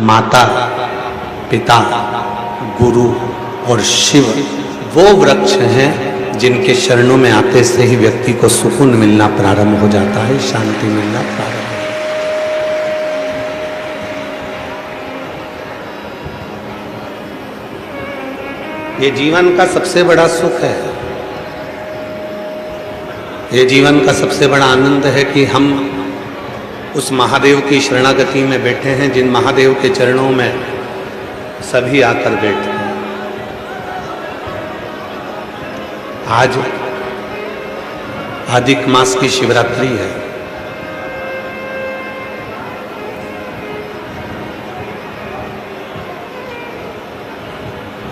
माता, पिता, गुरु और शिव वो वृक्ष हैं जिनके चरणों में आते से ही व्यक्ति को सुकून मिलना प्रारंभ हो जाता है, शांति मिलना प्रारंभ। ये जीवन का सबसे बड़ा सुख है, ये जीवन का सबसे बड़ा आनंद है कि हम उस महादेव की शरणागति में बैठे हैं, जिन महादेव के चरणों में सभी आकर बैठते हैं। आज अधिक मास की शिवरात्रि है।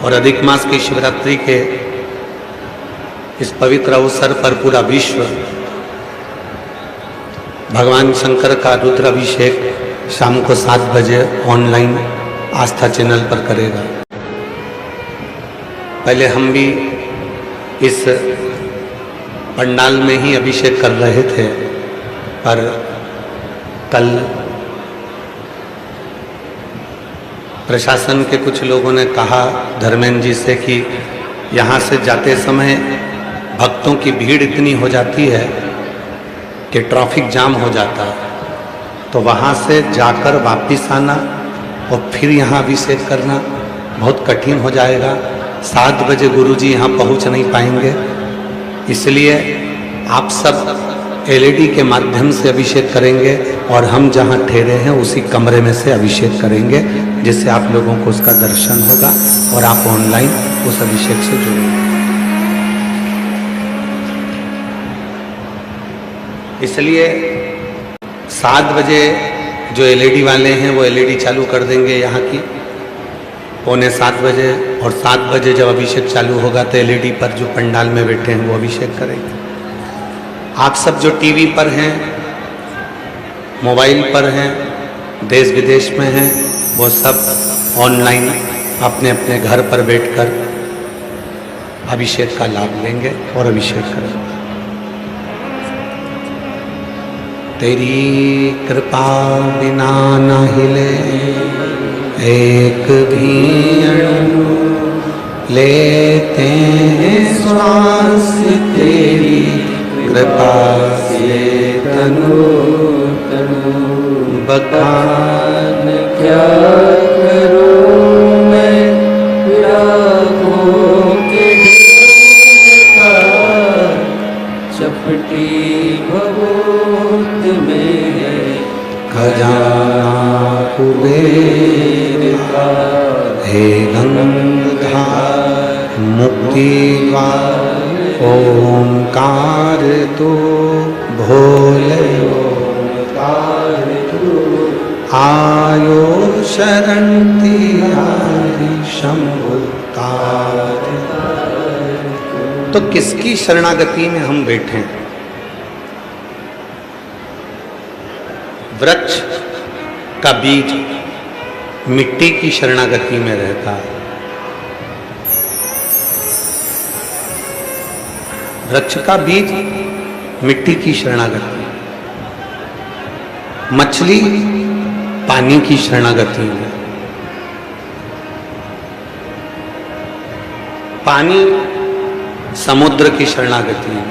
और अधिक मास की शिवरात्रि के इस पवित्र अवसर पर पूरा विश्व भगवान शंकर का रुद्राभिषेक शाम को 7 बजे ऑनलाइन आस्था चैनल पर करेगा। पहले हम भी इस पंडाल में ही अभिषेक कर रहे थे, पर कल प्रशासन के कुछ लोगों ने कहा धर्मेंद्र जी से कि यहाँ से जाते समय भक्तों की भीड़ इतनी हो जाती है कि ट्रैफिक जाम हो जाता है, तो वहाँ से जाकर वापस आना और फिर यहाँ अभिषेक करना बहुत कठिन हो जाएगा। 7 बजे गुरुजी यहाँ पहुँच नहीं पाएंगे, इसलिए आप सब LED के माध्यम से अभिषेक करेंगे और हम जहाँ ठहरे हैं उसी कमरे में से अभिषेक करेंगे, जिससे आप लोगों को उसका दर्शन होगा और आप ऑनलाइन उस अभिषेक से जुड़ेंगे। इसलिए 7 बजे जो LED वाले हैं वो LED चालू कर देंगे यहाँ की 6:45 बजे, और 7 बजे जब अभिषेक चालू होगा तो LED पर जो पंडाल में बैठे हैं वो अभिषेक करेंगे। आप सब जो टीवी पर हैं, मोबाइल पर हैं, देश विदेश में हैं, वो सब ऑनलाइन अपने अपने घर पर बैठकर अभिषेक का लाभ लेंगे और अभिषेक करेंगे। तेरी कृपा बिना न हिले एक भी अणु, लेते हैं श्वास तेरी कृपा से तनु तनु। बखान क्या करूं मैं विरागों के का, चपटी भभूत में है खजाना कुबेर का। हे गंगाधर मुक्ति द्वार ओंकार तो भोले ओंकार तो, आयो शरण तिहारी शंभु तार। तो किसकी शरणागति में हम बैठे? वृक्ष का बीज मिट्टी की शरणागति में रहता है। वृक्ष का बीज मिट्टी की शरणागति, मछली पानी की शरणागति में, पानी समुद्र की शरणागति में,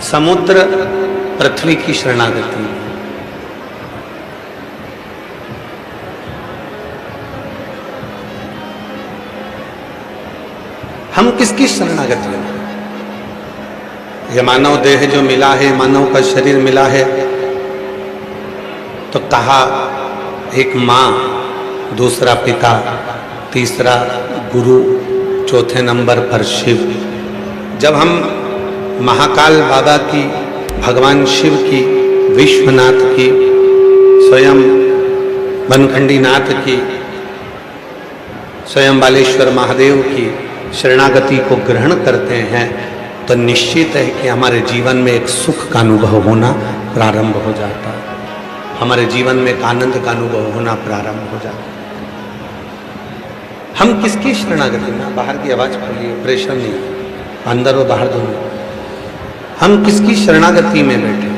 समुद्र पृथ्वी की शरणागति में, हम किसकी शरणागति में? यह मानव देह जो मिला है, मानव का शरीर मिला है, तो कहा एक माँ, दूसरा पिता, तीसरा गुरु, चौथे नंबर पर शिव। जब हम महाकाल बाबा की, भगवान शिव की, विश्वनाथ की, स्वयं बनखंडी नाथ की, स्वयं बालेश्वर महादेव की शरणागति को ग्रहण करते हैं, तो निश्चित है कि हमारे जीवन में एक सुख का अनुभव होना प्रारंभ हो जाता है, हमारे जीवन में एक आनंद का अनुभव होना प्रारंभ हो जाता है। हम किसकी शरणागति में? बाहर की आवाज खोलिए, प्रेशर नहीं, अंदर और बाहर दोनों। हम किसकी शरणागति में बैठे?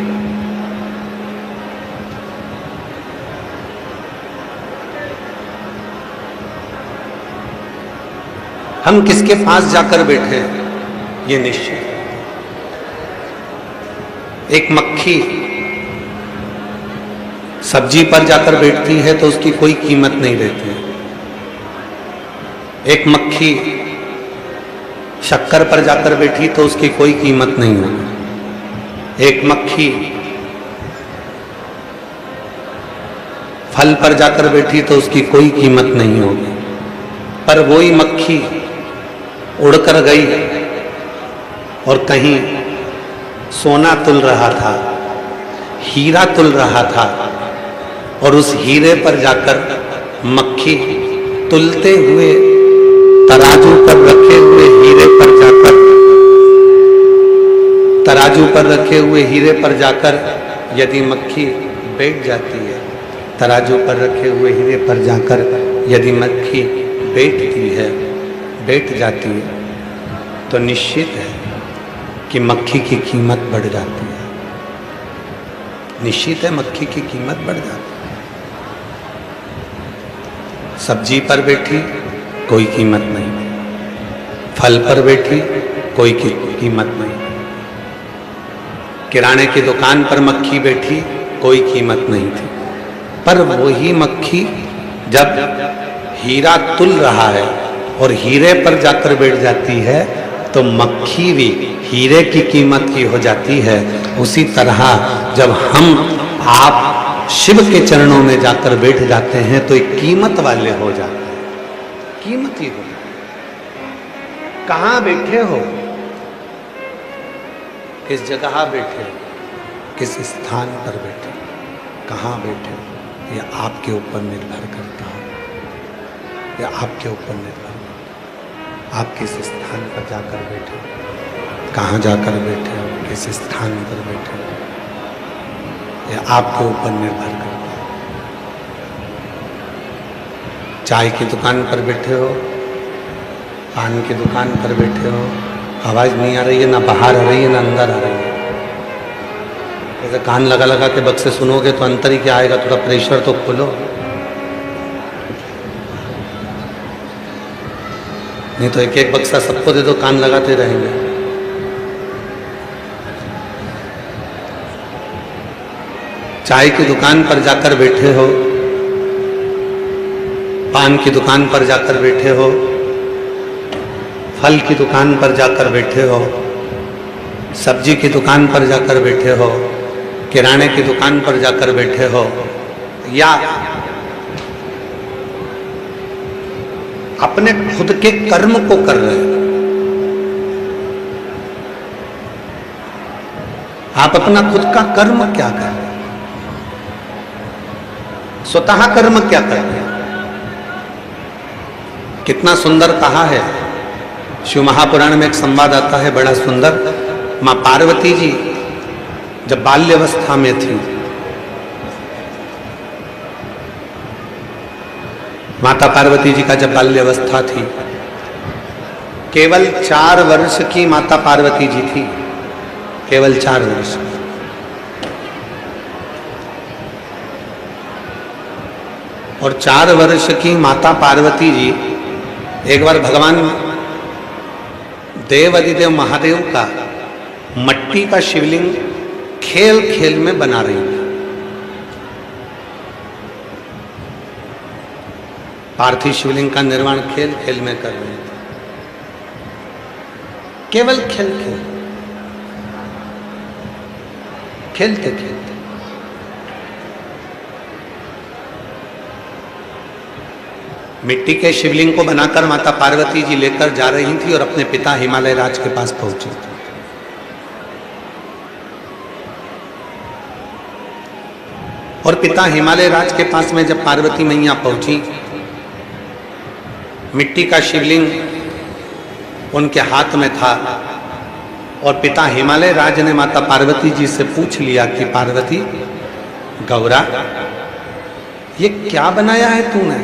हम किसके पास जाकर बैठे हैं ये निश्चित है। एक मक्खी सब्जी पर जाकर बैठती है तो उसकी कोई कीमत नहीं रहती है। एक मक्खी शक्कर पर जाकर बैठी तो उसकी कोई कीमत नहीं होगी। एक मक्खी फल पर जाकर बैठी तो उसकी कोई कीमत नहीं होगी। पर वही मक्खी उड़कर गई और कहीं सोना तुल रहा था, हीरा तुल रहा था, और उस हीरे पर जाकर मक्खी तुलते हुए तराजू पर रखे हुए हीरे पर जाकर तराजू पर रखे हुए हीरे पर जाकर यदि मक्खी बैठ जाती है, तराजू पर रखे हुए हीरे पर जाकर यदि मक्खी बैठती है, बैठ जाती है, तो निश्चित है कि मक्खी की कीमत बढ़ जाती है। निश्चित है मक्खी की कीमत बढ़ जाती है। सब्जी पर बैठी कोई कीमत नहीं, फल पर बैठी कोई कीमत नहीं, किराने की दुकान पर मक्खी बैठी कोई कीमत नहीं थी। पर वही मक्खी जब हीरा तुल रहा है और हीरे पर जाकर बैठ जाती है तो मक्खी भी हीरे की कीमत की हो जाती है। उसी तरह जब हम आप शिव के चरणों में जाकर बैठ जाते हैं तो एक कीमत वाले हो जाते हैं, कीमती हो। कहाँ बैठे हो, किस जगह बैठे हो, किस स्थान पर बैठे हो, कहाँ बैठे हो, यह आपके ऊपर निर्भर करता है। यह आपके ऊपर निर्भर करता है। आप किस स्थान पर जाकर बैठे हो, कहाँ जाकर बैठे हो, किस स्थान पर बैठे हो, यह आपके ऊपर निर्भर करता है। चाय की दुकान पर बैठे हो, पान की दुकान पर बैठे हो, आवाज़ नहीं आ रही है, ना बाहर आ रही है ना अंदर आ रही है। जैसे कान लगा लगा के बक्से सुनोगे तो अंतर ही क्या आएगा, थोड़ा प्रेशर तो खोलो। नहीं तो एक एक बक्सा सबको दे दो, कान लगाते रहेंगे। चाय की दुकान पर जाकर बैठे हो, पान की दुकान पर जाकर बैठे हो, फल की दुकान पर जाकर बैठे हो, सब्जी की दुकान पर जाकर बैठे हो, किराने की दुकान पर जाकर बैठे हो, या अपने खुद के कर्म को कर रहे हो। आप अपना खुद का कर्म क्या कर रहे हैं, स्वतः कर्म क्या कर रहे हैं। कितना सुंदर कहा है, शिव महापुराण में एक संवाद आता है बड़ा सुंदर। मां पार्वती जी जब बाल्यावस्था में थी, माता पार्वती जी का जब बाल्यावस्था थी, केवल 4 वर्ष की माता पार्वती जी थी, केवल 4 वर्ष। और 4 वर्ष की माता पार्वती जी एक बार भगवान देव अधिदेव महादेव का मट्टी का शिवलिंग खेल खेल में बना रही थी। पार्थिव शिवलिंग का निर्माण खेल खेल में कर रहे थे, केवल खेल खेल, खेलते खेलते। मिट्टी के शिवलिंग को बनाकर माता पार्वती जी लेकर जा रही थी और अपने पिता हिमालय राज के पास पहुंची थी। और पिता हिमालय राज के पास में जब पार्वती मैया पहुंची, मिट्टी का शिवलिंग उनके हाथ में था और पिता हिमालय राज ने माता पार्वती जी से पूछ लिया कि पार्वती गौरा, ये क्या बनाया है तूने,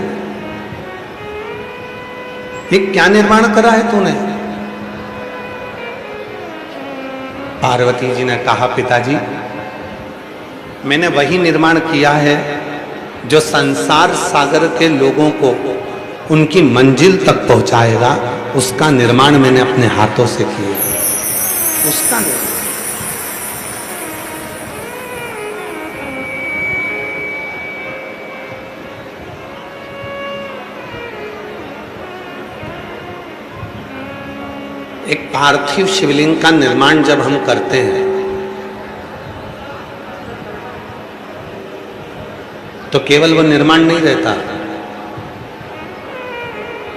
ये क्या निर्माण करा है तूने। पार्वती जी ने कहा, पिताजी मैंने वही निर्माण किया है जो संसार सागर के लोगों को उनकी मंजिल तक पहुंचाएगा, उसका निर्माण मैंने अपने हाथों से किया। उसका निर्माण। एक पार्थिव शिवलिंग का निर्माण जब हम करते हैं तो केवल वो निर्माण नहीं रहता,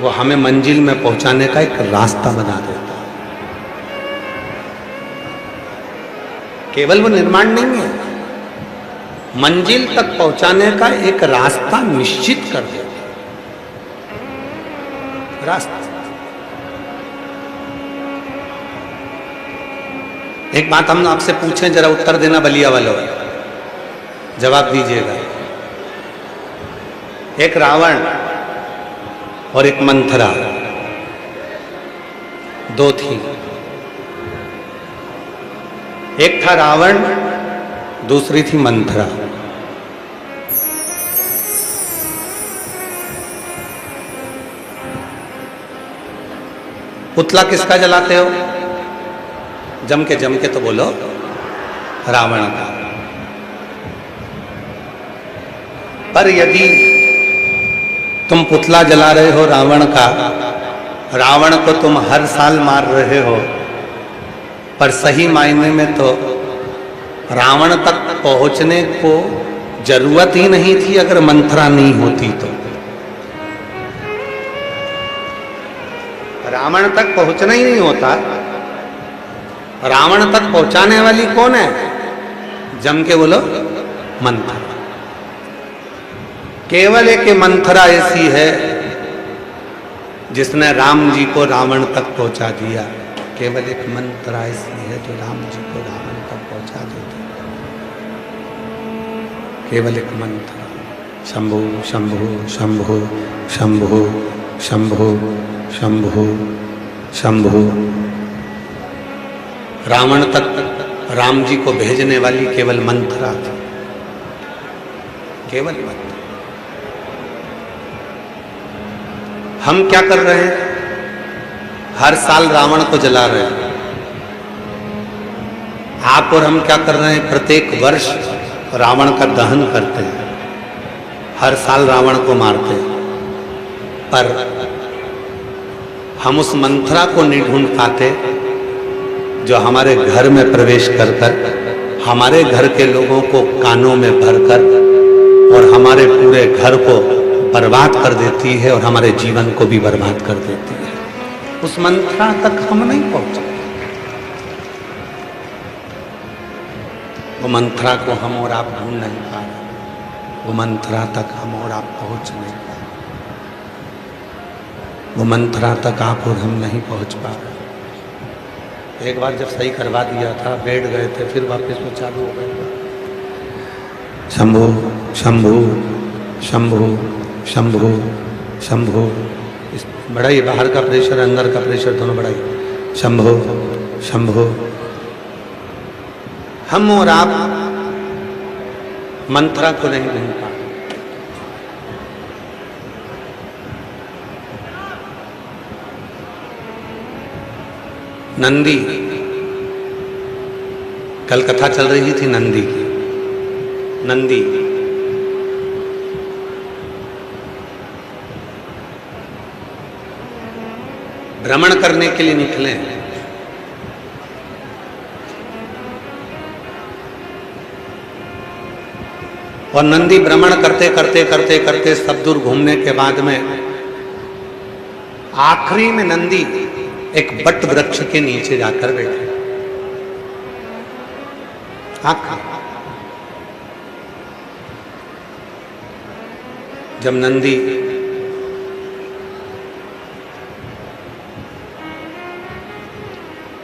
वो हमें मंजिल में पहुंचाने का एक रास्ता बना देता। केवल वो निर्माण नहीं है, मंजिल तक पहुंचाने का एक रास्ता निश्चित कर देता। रास्ता। एक बात हम आपसे पूछें, जरा उत्तर देना बलिया वालों, जवाब दीजिएगा। एक रावण और एक मंथरा, दो थी। एक था रावण, दूसरी थी मंथरा। पुतला किसका जलाते हो? जम के तो बोलो, रावण का। पर यदि तुम पुतला जला रहे हो रावण का, रावण को तुम हर साल मार रहे हो, पर सही मायने में तो रावण तक पहुंचने को जरूरत ही नहीं थी अगर मंथरा नहीं होती तो। रावण तक पहुंचना ही नहीं होता। रावण तक पहुंचाने वाली कौन है? जम के बोलो, मंथरा। केवल एक मंथरा ऐसी है जिसने राम जी को रावण तक पहुंचा दिया। केवल एक मंथरा ऐसी है जो राम जी को रावण तक पहुंचा देती। केवल एक मंथरा। शंभु शंभु शंभु शंभु शंभु शंभु शंभु। रावण तक राम जी को भेजने वाली केवल मंथरा थी, केवल मंथरा। हम क्या कर रहे हैं? हर साल रावण को जला रहे हैं। आप और हम क्या कर रहे हैं? प्रत्येक वर्ष रावण का दहन करते हैं, हर साल रावण को मारते हैं। पर हम उस मंथरा को नहीं ढूंढ पाते जो हमारे घर में प्रवेश कर हमारे घर के लोगों को कानों में भरकर और हमारे पूरे घर को बर्बाद कर देती है और हमारे जीवन को भी बर्बाद कर देती है। उस मंथरा तक हम नहीं पहुंचे। वो मंथरा को हम और आप ढूंढ नहीं पा रहे। वो मंथरा तक हम और आप पहुंच नहीं पा रहे। वो मंथरा तक आप और हम नहीं पहुंच पा रहे। एक बार जब सही करवा दिया था, बैठ गए थे, फिर वापस वो चालू हो गया। शंभु शंभु शंभु शंभु शंभु। बढ़ाइए, बाहर का प्रेशर अंदर का प्रेशर दोनों बढ़ाइए। शंभु शंभु। हम और आप मंथरा को नहीं ढूंढ पा। नंदी, कल कथा चल रही थी नंदी की। नंदी भ्रमण करने के लिए निकले। और नंदी भ्रमण करते करते करते करते सब दूर घूमने के बाद में आखिरी में नंदी एक बट वृक्ष के नीचे जाकर बैठे। जब नंदी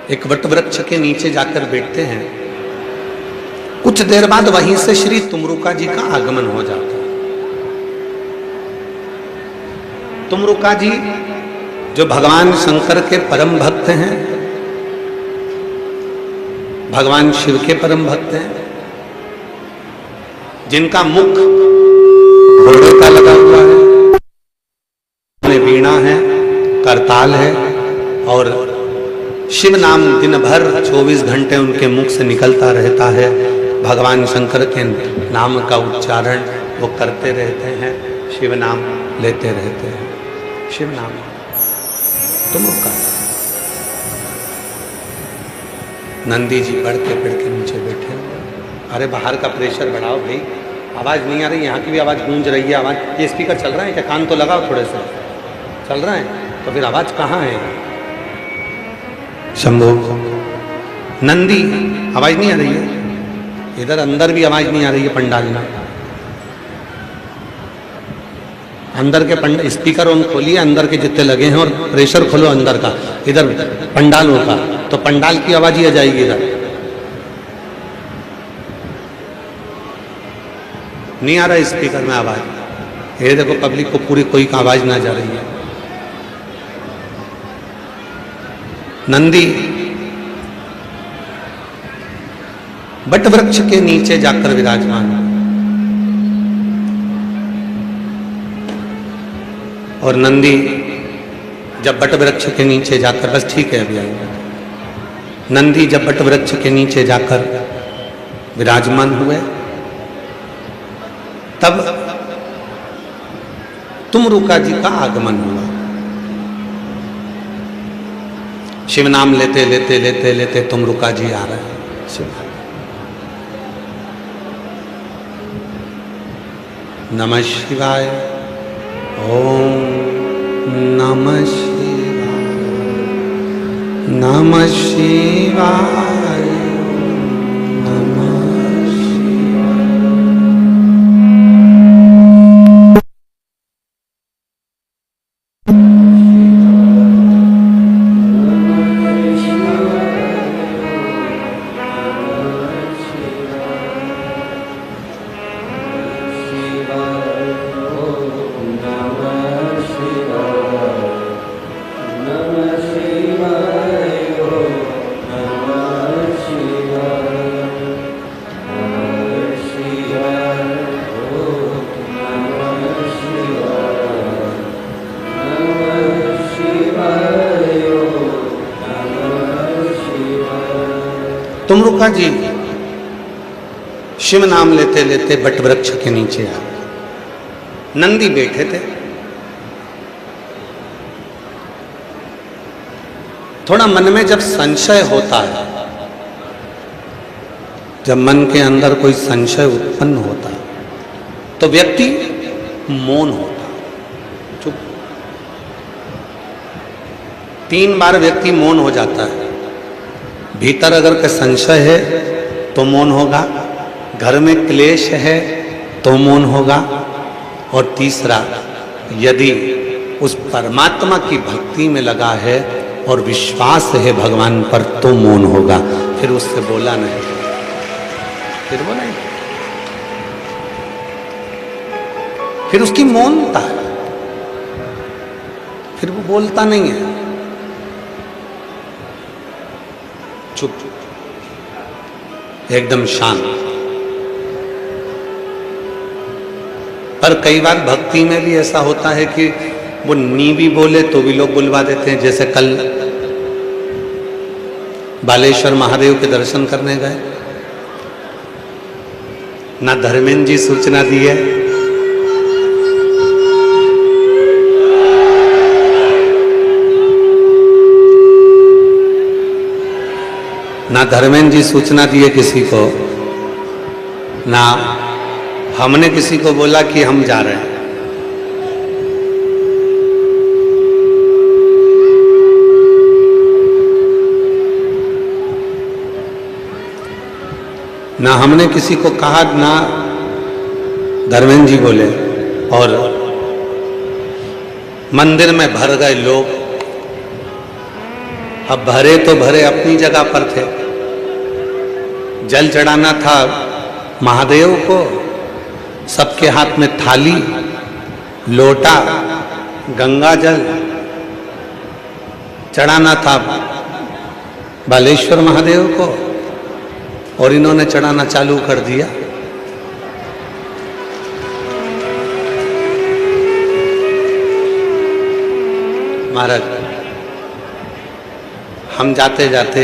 एक वट वृक्ष के नीचे जाकर बैठते हैं, कुछ देर बाद वहीं से श्री तुमरुका जी का आगमन हो जाता है। तुमरुका जी जो भगवान शंकर के परम भक्त हैं, भगवान शिव के परम भक्त हैं, जिनका मुख घोड़े का लगा हुआ है, करताल है और शिव नाम दिन भर 24 घंटे उनके मुख से निकलता रहता है। भगवान शंकर के नाम का उच्चारण वो करते रहते हैं, शिव नाम लेते रहते हैं, शिव नाम। तुम रुका। नंदी जी बढ़ के नीचे बैठे। अरे बाहर का प्रेशर बढ़ाओ भाई, आवाज़ नहीं आ रही, यहाँ की भी आवाज़ गूंज रही है। आवाज़ ये स्पीकर चल रहा है क्या? कान तो लगाओ थोड़े से। चल रहा है तो फिर आवाज़ कहाँ है? शंभो। नंदी आवाज़ नहीं आ रही है, इधर अंदर भी आवाज़ नहीं आ रही है पंडाल में। अंदर के स्पीकर उन खोलिए, अंदर के जितने लगे हैं, और प्रेशर खोलो अंदर का, इधर पंडालों का, तो पंडाल की आवाज़ ही आ जाएगी इधर। नहीं आ रहा है स्पीकर में आवाज़। ये देखो पब्लिक को पूरी कोई का आवाज़ ना जा रही है। नंदी बट वृक्ष के नीचे जाकर विराजमान हो, और नंदी जब बट वृक्ष के नीचे जाकर, बस ठीक है अभी आएंगे। नंदी जब बट वृक्ष के नीचे जाकर विराजमान हुए, तब तुमरुका जी का आगमन हुआ। शिव नाम लेते लेते लेते लेते तुमरुका जी आ रहे हैं। शिव नमः शिवाय, ओम नमः शिवाय, नमः शिवाय, नमः शिवाय। तुमरुका जी शिव नाम लेते लेते बट वृक्ष के नीचे आ गए। नंदी बैठे थे। थोड़ा मन में जब संशय होता है, जब मन के अंदर कोई संशय उत्पन्न होता है, तो व्यक्ति मौन होता है, चुप। 3 बार व्यक्ति मौन हो जाता है। भीतर अगर कोई संशय है तो मौन होगा, घर में क्लेश है तो मौन होगा, और तीसरा यदि उस परमात्मा की भक्ति में लगा है और विश्वास है भगवान पर तो मौन होगा। फिर उससे बोला नहीं, फिर वो नहीं, फिर उसकी मौनता है, फिर वो बोलता नहीं है, चुप, एकदम शांत। पर कई बार भक्ति में भी ऐसा होता है कि वो नी भी बोले तो भी लोग बुलवा देते हैं। जैसे कल बालेश्वर महादेव के दर्शन करने गए, ना धर्मेंद्र जी सूचना दी है, ना धर्मेंद्र जी सूचना दिए किसी को, ना हमने किसी को बोला कि हम जा रहे हैं। ना हमने किसी को कहा, ना धर्मेंद्र जी बोले, और मंदिर में भर गए लोग। अब भरे तो भरे अपनी जगह पर थे। जल चढ़ाना था महादेव को, सबके हाथ में थाली, लोटा, गंगा जल चढ़ाना था बालेश्वर महादेव को, और इन्होंने चढ़ाना चालू कर दिया। महाराज हम जाते जाते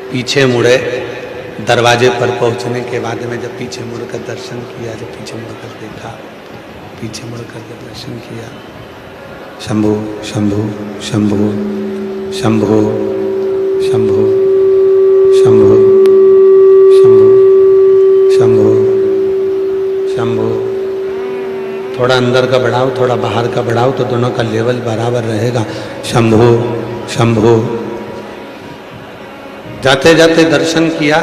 पीछे मुड़े, दरवाजे पर पहुंचने के बाद में जब पीछे मुड़कर दर्शन किया, जब पीछे मुड़कर देखा, पीछे मुड़कर जब दर्शन किया, शंभु शंभु शंभु शंभु शंभु शंभु शंभु शंभु शंभु। थोड़ा अंदर का बढ़ाओ, थोड़ा बाहर का बढ़ाओ तो दोनों का लेवल बराबर रहेगा। शंभु शंभु। जाते जाते दर्शन किया,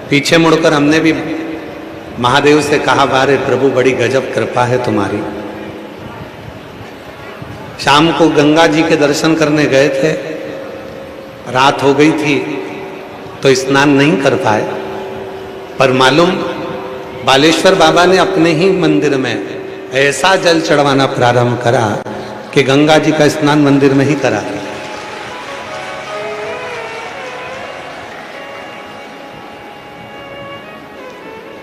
पीछे मुड़कर हमने भी महादेव से कहा, बारे प्रभु बड़ी गजब कृपा है तुम्हारी। शाम को गंगा जी के दर्शन करने गए थे, रात हो गई थी तो स्नान नहीं कर पाए, पर मालूम बालेश्वर बाबा ने अपने ही मंदिर में ऐसा जल चढ़वाना प्रारंभ करा कि गंगा जी का स्नान मंदिर में ही करा।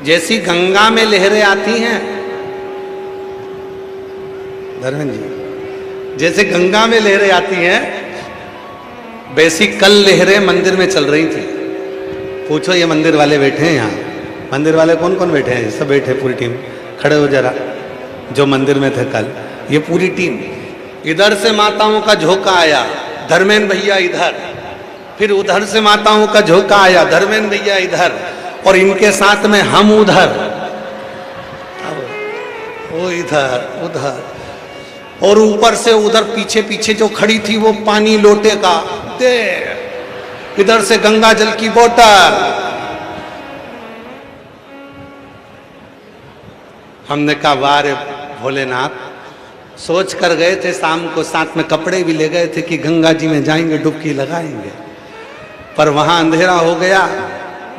जैसी गंगा में लहरें आती हैं धर्मेंद्र जी, जैसे गंगा में लहरें आती हैं, वैसी कल लहरें मंदिर में चल रही थी। पूछो ये मंदिर वाले बैठे हैं यहाँ, मंदिर वाले कौन कौन बैठे हैं? सब बैठे, पूरी टीम खड़े हो जरा, जो मंदिर में थे कल, ये पूरी टीम। इधर से माताओं का झोंका आया, धर्मेंद्र भैया इधर, फिर उधर से माताओं का झोंका आया, धर्मेंद्र भैया इधर, और इनके साथ में हम उधर, वो इधर उधर, और ऊपर से उधर पीछे पीछे जो खड़ी थी वो पानी लोटे का दे, इधर से गंगा जल की बोतल। हमने कहा वाह रे भोलेनाथ, सोच कर गए थे शाम को, साथ में कपड़े भी ले गए थे कि गंगा जी में जाएंगे डुबकी लगाएंगे, पर वहां अंधेरा हो गया,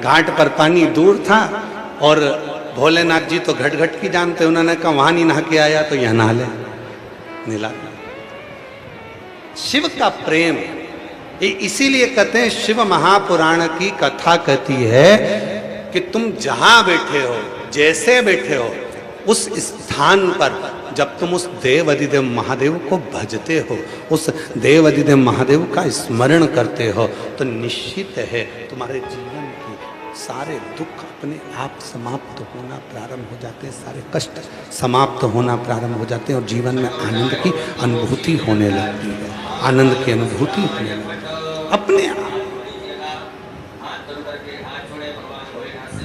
घाट पर पानी दूर था, और भोलेनाथ जी तो घट घट की जानते, उन्होंने कहा वहां नहीं नहा के आया तो यहां नहा ले, नीला। शिव का प्रेम, ये इसीलिए कहते हैं शिव महापुराण की कथा कहती है कि तुम जहां बैठे हो, जैसे बैठे हो, उस स्थान पर जब तुम उस देव अधिदेव महादेव को भजते हो, उस देव अधिदेव महादेव का स्मरण करते हो, तो निश्चित है तुम्हारे जीवन के सारे दुख अपने आप समाप्त होना प्रारंभ हो जाते हैं, सारे कष्ट समाप्त होना प्रारंभ हो जाते हैं, और जीवन में आनंद की अनुभूति होने लगती है, आनंद की अनुभूति होने लगती है अपने आप।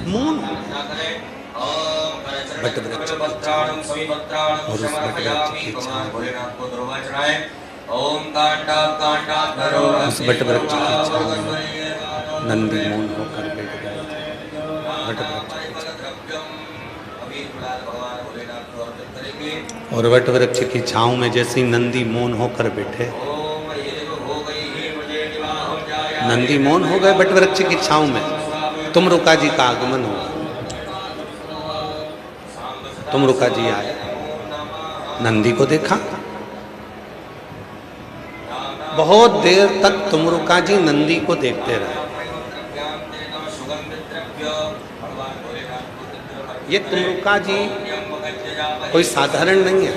मौन बट वृक्ष और उस बट वृक्ष की छांव, उस बट वृक्ष की छांव में नंदी मौन होकर बैठ गए थे। बट वृक्ष की छांव, और वट वृक्ष की छांव में जैसे नंदी मौन होकर बैठे, नंदी मौन हो गए बट वृक्ष की छांव में, तुमरुका जी का आगमन हुआ। तुमरुका जी आए, नंदी को देखा, बहुत देर तक तुमरुका जी नंदी को देखते रहे। ये तुमरुका जी कोई साधारण नहीं है।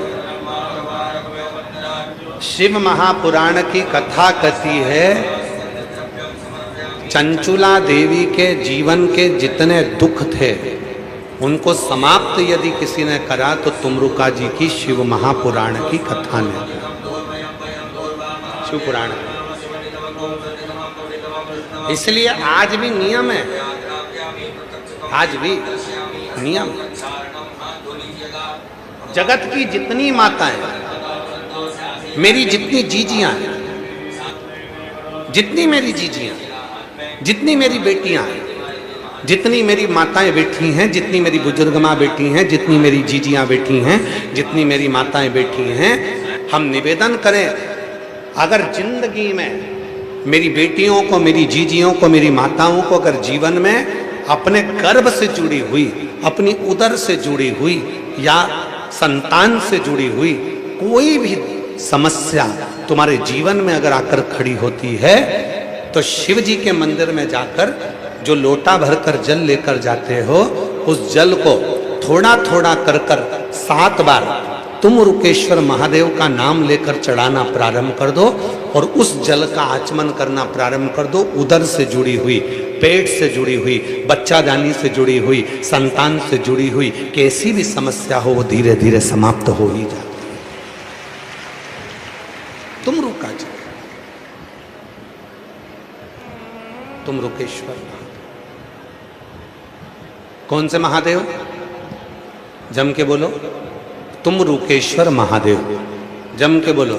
शिव महापुराण की कथा कहती है, चंचुला देवी के जीवन के जितने दुख थे उनको समाप्त यदि किसी ने करा तो तुमरुका जी की शिव महापुराण की कथा ने, शिव पुराण। इसलिए आज भी नियम है, आज भी नियम, जगत की जितनी माताएं, मेरी जितनी जीजियां हैं, जितनी मेरी जीजियां, जितनी मेरी बेटियां हैं, जितनी मेरी माताएं बैठी हैं, जितनी मेरी बुजुर्ग माँ बैठी हैं, जितनी मेरी जीजियां बैठी हैं, जितनी मेरी माताएं बैठी हैं, हम निवेदन करें, अगर जिंदगी में मेरी बेटियों को, मेरी जीजियों को, मेरी माताओं को अगर जीवन में अपने गर्भ से जुड़ी हुई, अपनी उदर से जुड़ी हुई या संतान से जुड़ी हुई कोई भी समस्या तुम्हारे जीवन में अगर आकर खड़ी होती है, तो शिव जी के मंदिर में जाकर जो लोटा भरकर जल लेकर जाते हो, उस जल को थोड़ा थोड़ा कर 7 बार, तुम रुकेश्वर महादेव का नाम लेकर चढ़ाना प्रारंभ कर दो और उस जल का आचमन करना प्रारंभ कर दो। उदर से जुड़ी हुई, पेट से जुड़ी हुई, बच्चा दानी से जुड़ी हुई, संतान से जुड़ी हुई कैसी भी समस्या हो वो धीरे धीरे समाप्त हो ही जाती है। तुम रुका जी, तुम रुकेश्वर महादेव। कौन से महादेव? जम के बोलो, तुम रुकेश्वर महादेव। जम के बोलो,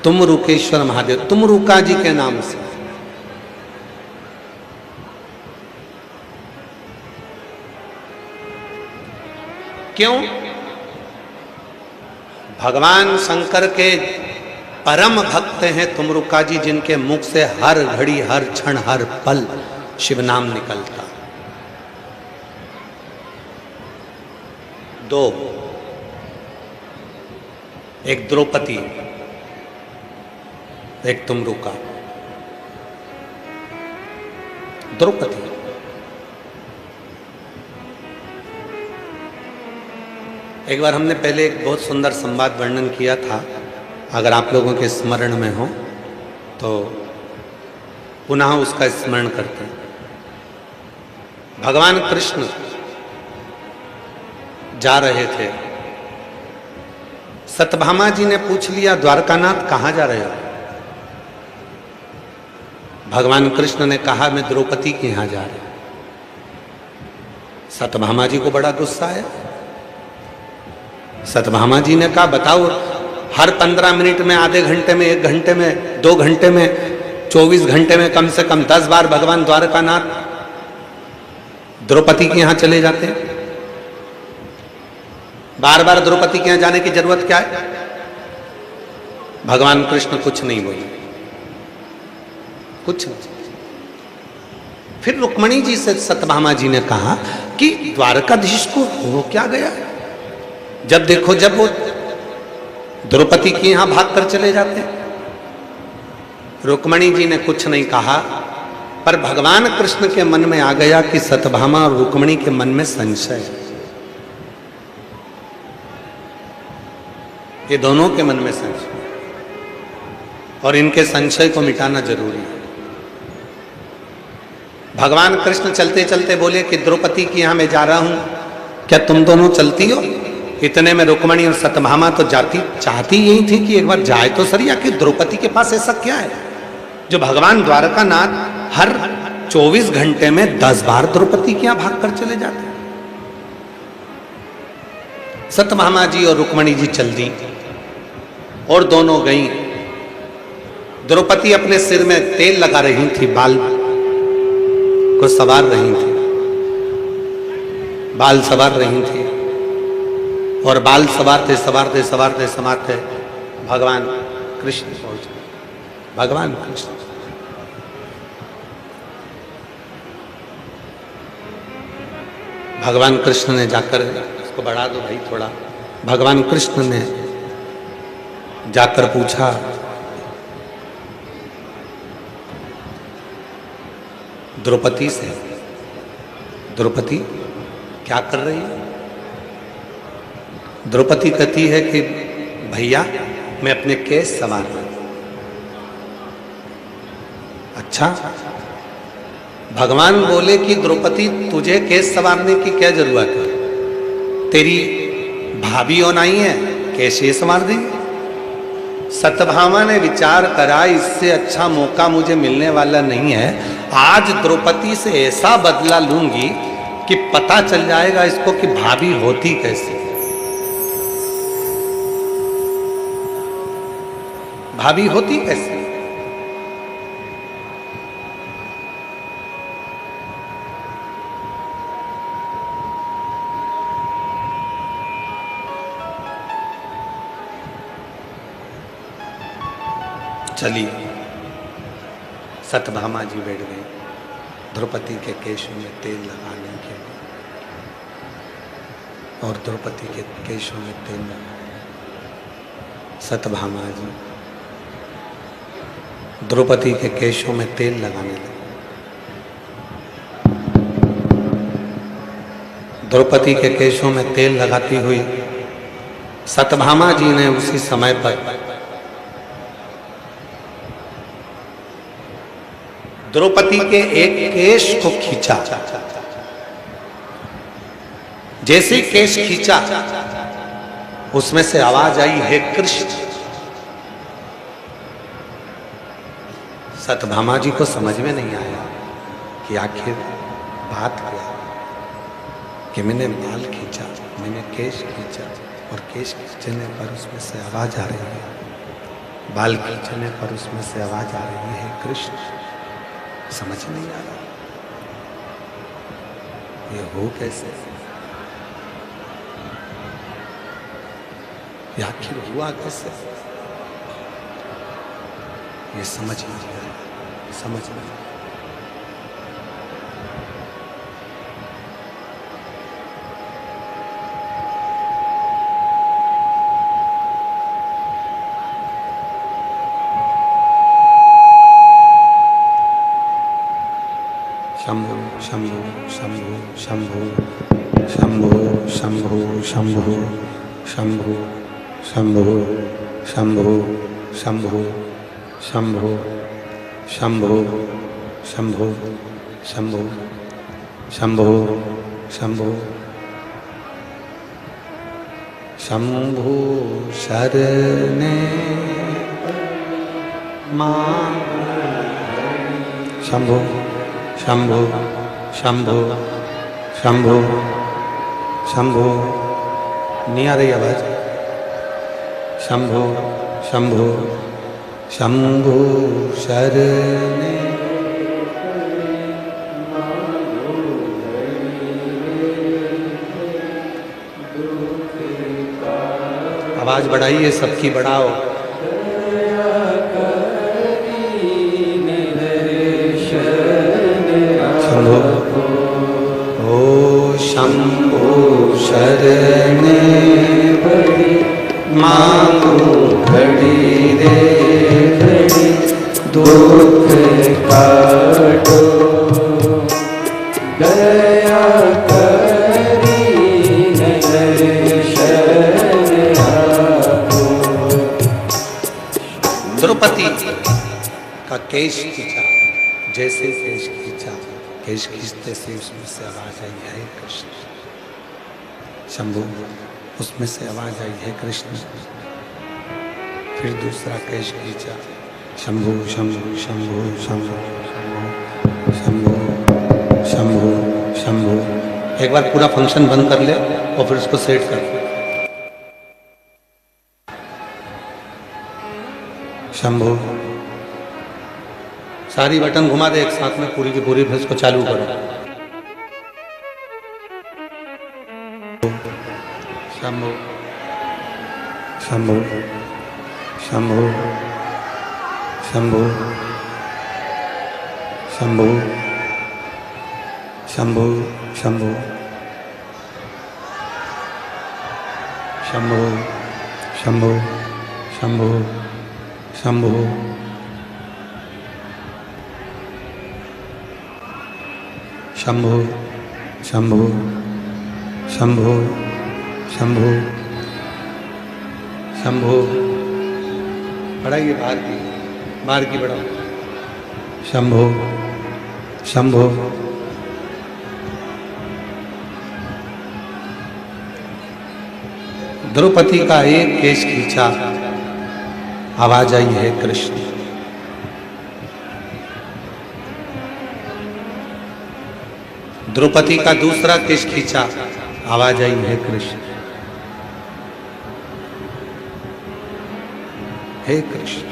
तुम रुकेश्वर महादेव। तुम रुका जी के नाम से। क्यों? भगवान शंकर के परम भक्त हैं तुमरुका जी, जिनके मुख से हर घड़ी, हर क्षण, हर पल शिव नाम निकलता। दो, एक द्रौपदी, एक तुमरुका। द्रौपदी एक बार हमने पहले एक बहुत सुंदर संवाद वर्णन किया था, अगर आप लोगों के स्मरण में हो तो पुनः उसका स्मरण करते हैं। भगवान कृष्ण जा रहे थे, सत्यभामा जी ने पूछ लिया, द्वारकानाथ कहाँ जा रहे हो? भगवान कृष्ण ने कहा, मैं द्रौपदी के यहां जा रहा हूं। सत्यभामा जी को बड़ा गुस्सा आया। सत्यभामा जी ने कहा, बताओ, हर 15 मिनट में, आधे घंटे में, 1 घंटे में, 2 घंटे में, 24 घंटे में कम से कम 10 बार भगवान द्वारकानाथ द्रौपदी के यहां चले जाते हैं। बार बार द्रौपदी के यहां जाने की जरूरत क्या है? भगवान कृष्ण कुछ नहीं बोले, कुछ नहीं। फिर रुक्मणी जी से सत्यभामा जी ने कहा कि द्वारकाधीश को हो क्या गया? जब देखो जब वो द्रौपदी के यहां भागकर चले जाते हैं। रुक्मणी जी ने कुछ नहीं कहा, पर भगवान कृष्ण के मन में आ गया कि सत्यभामा और रुक्मणी के मन में संशय है। ये दोनों के मन में संशय, और इनके संशय को मिटाना जरूरी है। भगवान कृष्ण चलते चलते बोले कि द्रौपदी के यहां मैं जा रहा हूं, क्या तुम दोनों चलती हो? इतने में रुक्मणी और सत्यभामा तो चाहती यही थी कि एक बार जाए तो सही, आखिर द्रौपदी के पास ऐसा क्या है जो भगवान द्वारकानाथ हर 24 घंटे में 10 बार द्रौपदी के यहां भागकर चले जाते। सत्यभामा जी और रुक्मणी जी चल दी और दोनों गई। द्रौपदी अपने सिर में तेल लगा रही थी, बाल को सवार रही थी, बाल सवार रही थी, और बाल सवारते सवारते सवारते सवारते भगवान कृष्ण पहुंचे। भगवान कृष्ण भगवान कृष्ण ने जाकर, इसको बढ़ा दो भाई थोड़ा, भगवान कृष्ण ने जाकर पूछा, द्रौपदी से, द्रौपदी क्या कर रही है? द्रौपदी कहती है कि भैया मैं अपने केस संवार रही हूं। अच्छा, भगवान बोले कि द्रौपदी तुझे केस संवारने की क्या जरूरत है? तेरी भाभी होना ही है, कैसे संवार देंगे? सत्यभामा ने विचार करा, इससे अच्छा मौका मुझे मिलने वाला नहीं है। आज द्रौपदी से ऐसा बदला लूंगी कि पता चल जाएगा इसको कि भाभी होती कैसी, भाभी होती कैसी। चलिए, सत्यभामा जी बैठ गए द्रौपदी के केशों में तेल लगाने के लिए, और द्रौपदी के केशों में तेल लगाने। सत्यभामा जी द्रौपदी के केशों में तेल लगाने लगे। द्रौपदी के केशों में तेल लगाती हुई सत्यभामा जी ने उसी समय पर द्रौपदी के एक केश को खींचा। जैसे ही केश खींचा उसमें से आवाज आई, हे कृष्ण। सत्यभामा जी को समझ में नहीं आया कि आखिर बात क्या, कि मैंने बाल खींचा, मैंने केश खींचा और केश खींचने पर उसमें से आवाज आ रही है, बाल खींचने पर उसमें से आवाज आ रही है, कृष्ण। समझ नहीं आ रहा ये हो कैसे, ये आखिर हुआ कैसे, ये समझ नहीं आ रहा, समझ नहीं। शंभु शंभु शंभु शंभु शंभु शंभु शंभु शंभु शंभु शंभु शंभु शंभु शंभु शंभु शंभु शंभु शंभु शंभु शरणे मां शंभु शंभु शंभु शंभु शंभु। नहीं आ रही आवाज। शंभु शंभु शंभु शरणे आवाज बढ़ाइए, सबकी बढ़ाओ। ओ शंभु शरणे बड़ी मांगो घड़ी रे घड़ी, दुख काटो दया करी दर्शन आपो। द्रौपदी का केश खींचा, जैसे केश खींचा, केश खींचते से उसमें से आवाज आई, है कृष्ण। शंभु, उसमें से आवाज आई, है कृष्ण। फिर दूसरा केश खींचा, शंभु शंभु शंभु शंभु शंभु शंभु शंभु। एक बार पूरा फंक्शन बंद कर ले और फिर उसको सेट कर। शंभु, सारी बटन घुमा दे एक साथ में, पूरी की पूरी, फिर इसको चालू करो। शंभु शंभु शंभु शंभु शंभु शंभु शंभु शंभु शंभु शंभु शंभु शंभु शंभु शंभु शंभु शंभु। बढ़ाइए, बाहर की बढ़ाओ। शंभु शंभु द्रौपदी का एक केश खींचा, आवाज आई, है कृष्ण। द्रौपदी का दूसरा केश खींचा, आवाज आई, है कृष्ण। हे कृष्ण।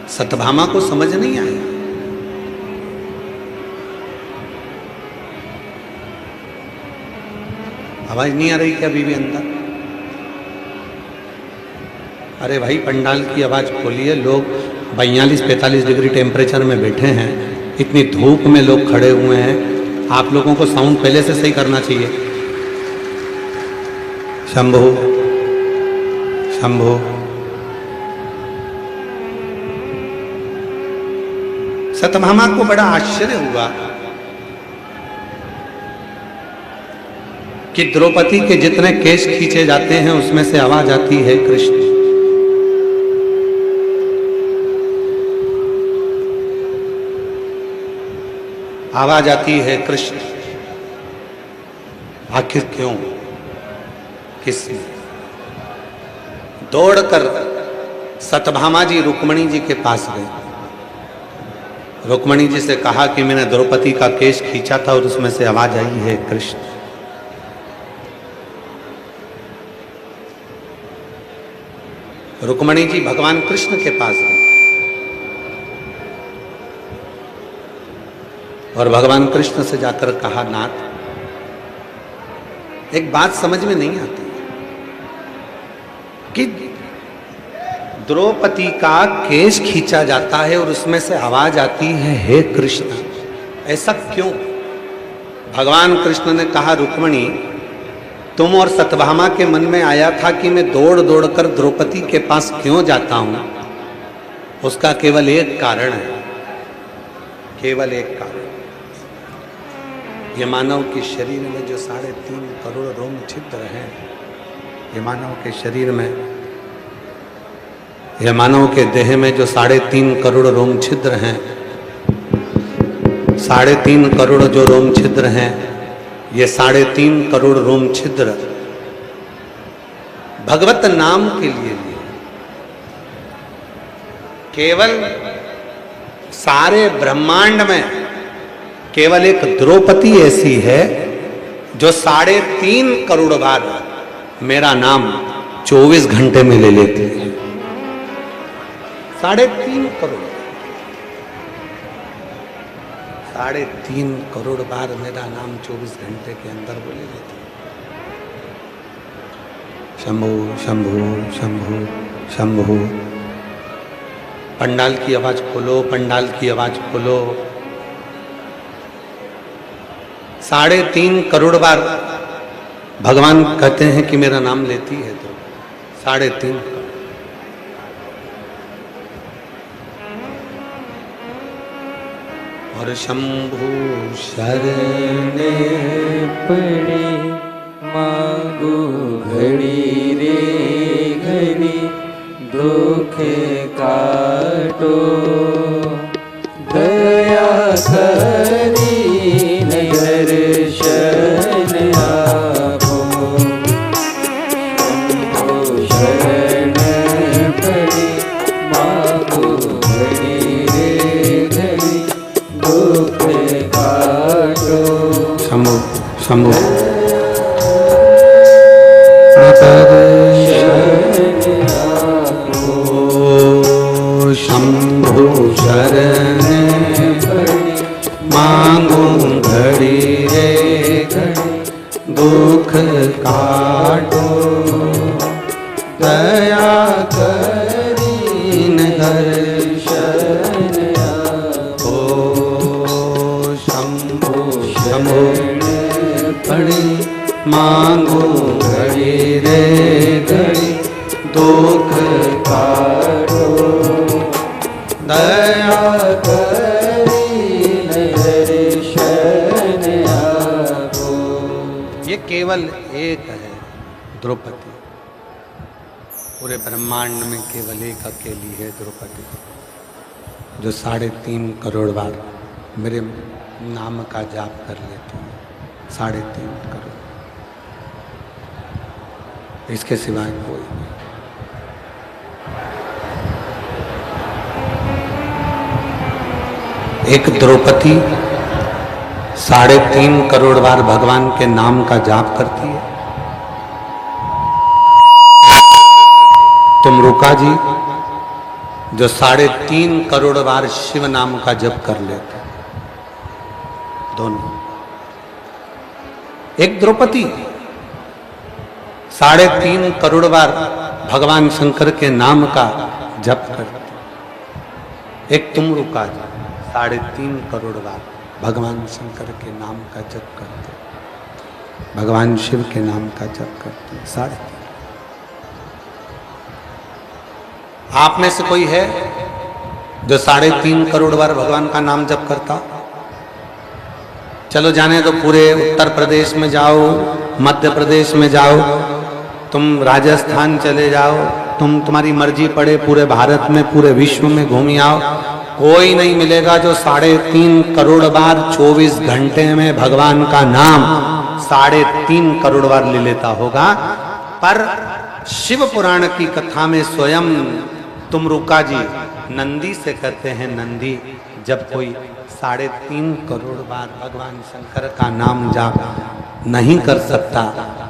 सत्यभामा को समझ नहीं आया। आवाज नहीं आ रही क्या अभी भी अंदर? अरे भाई, पंडाल की आवाज खोलिए। लोग 42-45 डिग्री टेम्परेचर में बैठे हैं, इतनी धूप में लोग खड़े हुए हैं। आप लोगों को साउंड पहले से सही करना चाहिए। शंभु शंभु। सत्यभामा को बड़ा आश्चर्य हुआ कि द्रौपदी के जितने केश खींचे जाते हैं उसमें से आवाज आती है कृष्ण। आवाज आती है कृष्ण। आखिर क्यों? किसने? दौड़कर सत्यभामा जी रुक्मणी जी के पास गए। रुक्मणी जी से कहा कि मैंने द्रौपदी का केश खींचा था और उसमें से आवाज आई है कृष्ण। रुक्मणी जी भगवान कृष्ण के पास गए और भगवान कृष्ण से जाकर कहा, नाथ, एक बात समझ में नहीं आती कि द्रौपदी का केश खींचा जाता है और उसमें से आवाज आती है हे कृष्ण, ऐसा क्यों? भगवान कृष्ण ने कहा, रुक्मणी, तुम और सत्यभामा के मन में आया था कि मैं दौड़ दौड़ कर द्रौपदी के पास क्यों जाता हूं, उसका केवल एक कारण है, केवल एक कारण। ये मानव के शरीर में जो 3.5 करोड़ रोम छिद्र हैं, ये मानव के शरीर में, ये मानव के देह में जो 3.5 करोड़ रोम छिद्र हैं, 3.5 करोड़ जो रोम छिद्र हैं, ये 3.5 करोड़ रोम छिद्र भगवत नाम के लिए केवल सारे ब्रह्मांड में केवल एक द्रौपदी ऐसी है जो 3.5 करोड़ बार मेरा नाम 24 घंटे में ले लेती है। 3.5 करोड़, 3.5 करोड़ बार मेरा नाम 24 घंटे के अंदर वो ले लेती है। शंभु शंभु शंभु शंभु। पंडाल की आवाज खोलो, पंडाल की आवाज खोलो। 3.5 करोड़ बार भगवान कहते हैं कि मेरा नाम लेती है, तो 3.5 करोड़। और शंभु शरण पड़े मांगो घड़ी रे घड़ी, दुख काटो दया करी दर्शन आपो। शरण पड़े मांगो घड़ी रे घड़ी, दुख काटो। शंभु शंभु शंभु शरण मांगो घड़ी रे घड़ी, दुख काटो दया करीन दर्शन आपो। शंभु शंभु पड़ी मांगो घड़ी रे घड़ी, दुख काटो दया करीन दर्शन आपो। ये केवल एक है द्रौपदी, पूरे ब्रह्मांड में केवल एक अकेली है द्रौपदी, जो 3.5 करोड़ बार मेरे नाम का जाप कर लेती है। 3.5 करोड़, इसके सिवाय कोई नहीं। एक द्रौपदी 3.5 करोड़ बार भगवान के नाम का जाप करती है। तुम रुका जी जो 3.5 करोड़ बार शिव नाम का जप कर लेते, दोनों। एक द्रौपदी 3.5 करोड़ बार भगवान शंकर के नाम का जप करते। एक तुम रुका जी 3.5 करोड़ बार भगवान शंकर के नाम का जप करते, भगवान शिव के नाम का जप करते। 3.5। आप में से कोई है जो 3.5 करोड़ बार भगवान का नाम जप करता? चलो जाने तो पूरे उत्तर प्रदेश में जाओ, मध्य प्रदेश में जाओ, तुम राजस्थान चले जाओ, तुम्हारी मर्जी पड़े पूरे भारत में, पूरे विश्व में घूमी आओ, कोई नहीं मिलेगा जो 3.5 करोड़ बार 24 घंटे में भगवान का नाम 3.5 करोड़ बार ले लेता होगा। पर शिव पुराण की कथा में स्वयं तुमरुका जी नंदी से कहते हैं, नंदी जब कोई 3.5 करोड़ बार भगवान शंकर का नाम जाप नहीं कर सकता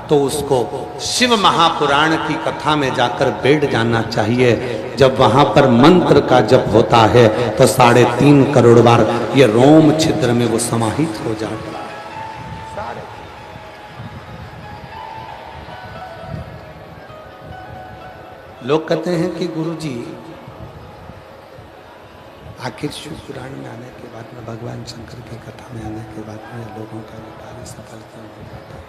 तो उसको शिव महापुराण की कथा में जाकर बैठ जाना चाहिए। जब वहां पर मंत्र का जप होता है तो 3.5 करोड़ बार ये रोम छिद्र में वो समाहित हो जाता है। लोग कहते हैं कि गुरुजी आखिर शिव पुराण में आने के बाद में, भगवान शंकर की कथा में आने के बाद में लोगों का कार्य सफल क्यों हो जाता है?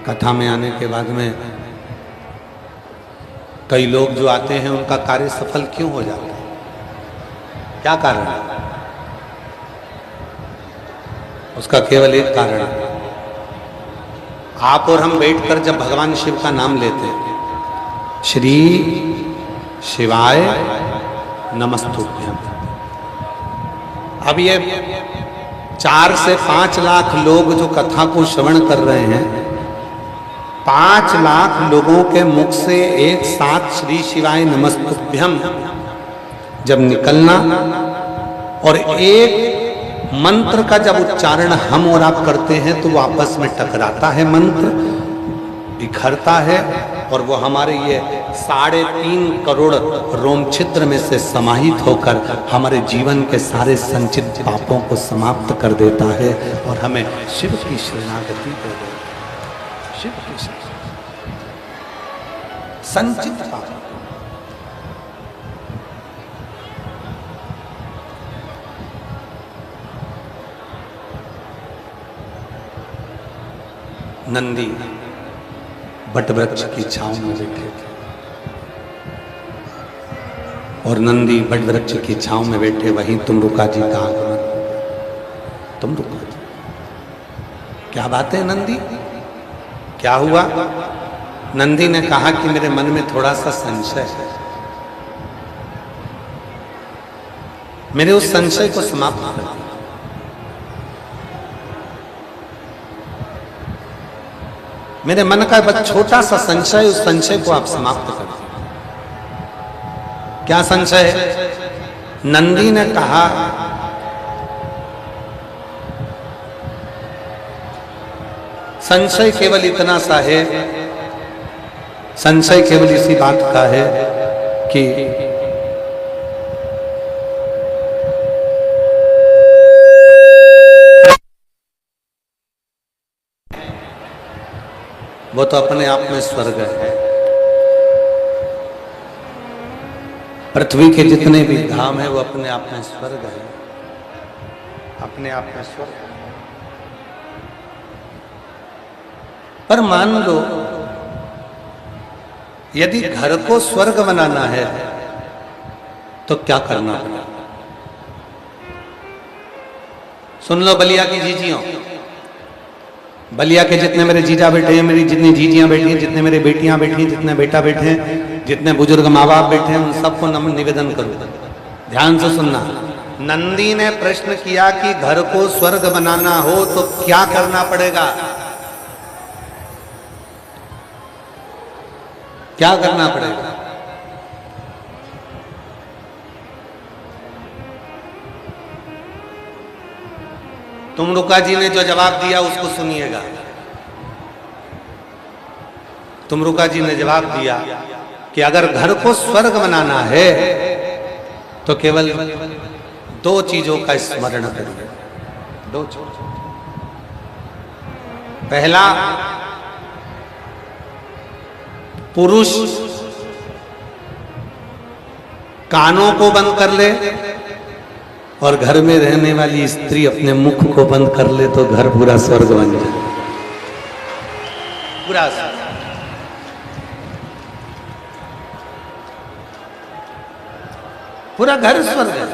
कथा में आने के बाद में कई लोग जो आते हैं उनका कार्य सफल क्यों हो जाता है? क्या कारण है? उसका केवल एक कारण है, आप और हम बैठकर जब भगवान शिव का नाम लेते हैं, श्री शिवाय नमस्तुभ्यं, अब ये 4 से 5 लाख लोग जो कथा को श्रवण कर रहे हैं, 5 लाख लोगों के मुख से एक साथ श्री शिवाय नमस्तुभ्यं जब निकलना और एक मंत्र का जब उच्चारण हम और आप करते हैं तो वो आपस में टकराता है, मंत्र बिखरता है और वो हमारे ये 3.5 करोड़ रोम छिद्र में से समाहित होकर हमारे जीवन के सारे संचित पापों को समाप्त कर देता है और हमें शिव की शरणागति दे देता है। शिव की संचित पाप, नंदी बट वृक्ष की छांव में बैठे थे और नंदी बट वृक्ष की छांव में बैठे वहीं तुमरुका जी का आगमन। तुमरुका जी, क्या बात है नंदी, क्या हुआ? नंदी ने कहा कि मेरे मन में थोड़ा सा संशय है, मेरे उस संशय को समाप्त कर दिया। मेरे मन का बस छोटा सा संशय, उस संशय को आप समाप्त कर दीजिए। क्या संशय है? नंदी ने कहा संशय केवल इतना सा है, संशय केवल इसी बात का है कि वो तो अपने आप में स्वर्ग है। पृथ्वी के जितने भी धाम है वो अपने आप में स्वर्ग है, अपने आप में स्वर्ग है। पर मान लो यदि घर को स्वर्ग बनाना है तो क्या करना है? सुन लो बलिया की जीजियों, बलिया के जितने मेरे जीजा बैठे हैं, मेरी जितनी जीजियां बैठी हैं, जितने मेरे बेटियां बैठी हैं, जितने बेटा बैठे हैं, जितने बुजुर्ग माँ बाप बैठे हैं, उन सबको निवेदन करूं, ध्यान से सुनना। नंदी ने प्रश्न किया कि घर को स्वर्ग बनाना हो तो क्या करना पड़ेगा? क्या करना पड़ेगा? तुमरुका जी ने जो जवाब दिया उसको सुनिएगा। तुमरुका जी ने जवाब दिया कि अगर घर को स्वर्ग बनाना है तो केवल 2 चीजों का स्मरण करिए। 2 चीज। पहला, पुरुष कानों को बंद कर ले और घर में रहने वाली स्त्री अपने मुख को बंद कर ले तो घर पूरा स्वर्ग बन जाए। पूरा पूरा घर स्वर्ग है।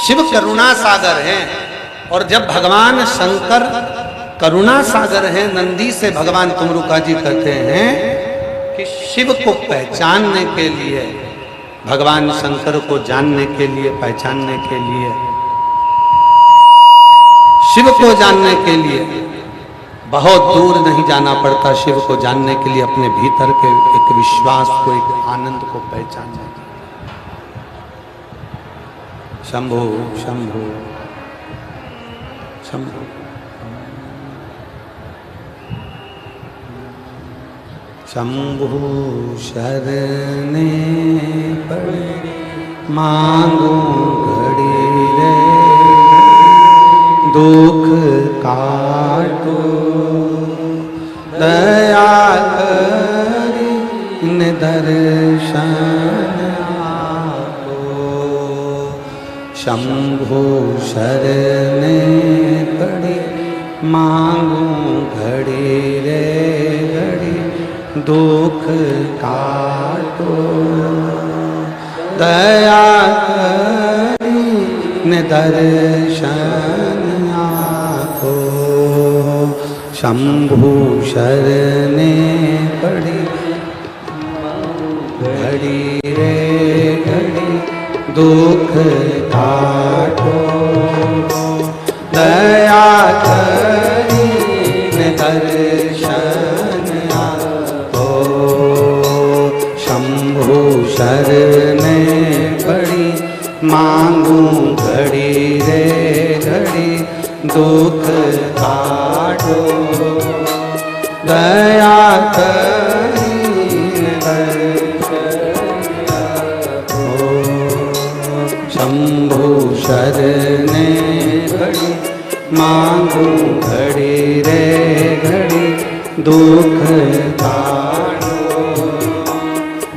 शिव करुणा सागर हैं। और जब भगवान शंकर करुणा सागर हैं, नंदी से भगवान तुमरुका जी कहते हैं कि शिव को पहचानने के लिए, भगवान शंकर को जानने के लिए, पहचानने के लिए, शिव को जानने के लिए बहुत दूर नहीं जाना पड़ता। शिव को जानने के लिए अपने भीतर के एक विश्वास को, एक आनंद को पहचानने के लिए। शंभो शंभो शंभो शंभु शरणे पड़े मांगो घड़ी रे, दुख काटो दया करी दर्शन आपो। शंभु शरणे पड़ी मांगो घड़ी रे घड़ी, दुख काटो दया करी दर्शन आपो। शंभु शरणे पड़ी घड़ी रे घड़ी, दुख काटो दया करी दर्शन आपो। शंभु शरणे पड़ी मांगू घड़ी रे घड़ी, दुख काटो दया करी दर्शन आपो। शंभु शरणे पड़ी मांगू घड़ी रे घड़ी, दुख काटो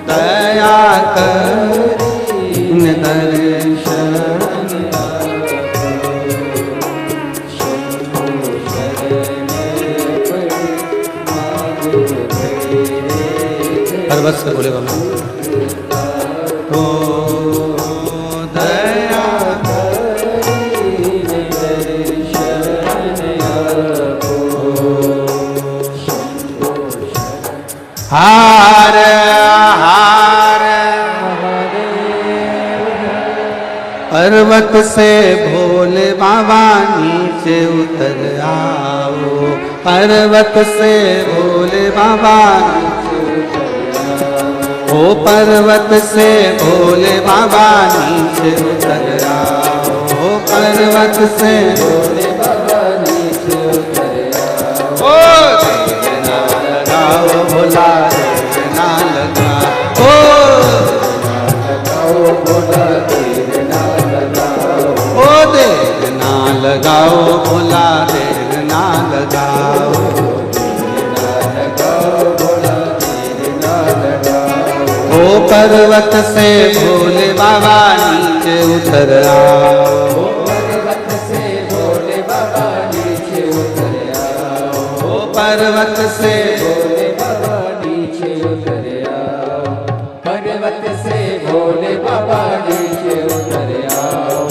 दया करी दर्शन आपो। शंभु शरणे पड़ी मांगू घड़ी रे, हर बस से बोले बाबा ओ दया हार हार पर्वत से भोले बाबा नीचे उतर आओ। पर्वत से भोले बाबा ओ पर्वत से भोले बाबा नीचे उतर आओ। पर्वत से भोले बाबा नीचे उतर आओ। भोला देर ना लगाओ, भोला देर ना लगाओ, ओ देर ना लगाओ, भोला देर ना लगाओ, भोला देर ना लगाओ। ओ पर्वत से भोले बाबा नीचे उतर आओ। पर्वत से भोले बाबा नीचे उतर आओ। ओ पर्वत से भोले बाबा नीचे उतर आओ। पर्वत से भोले बाबा नीचे उतर आओ।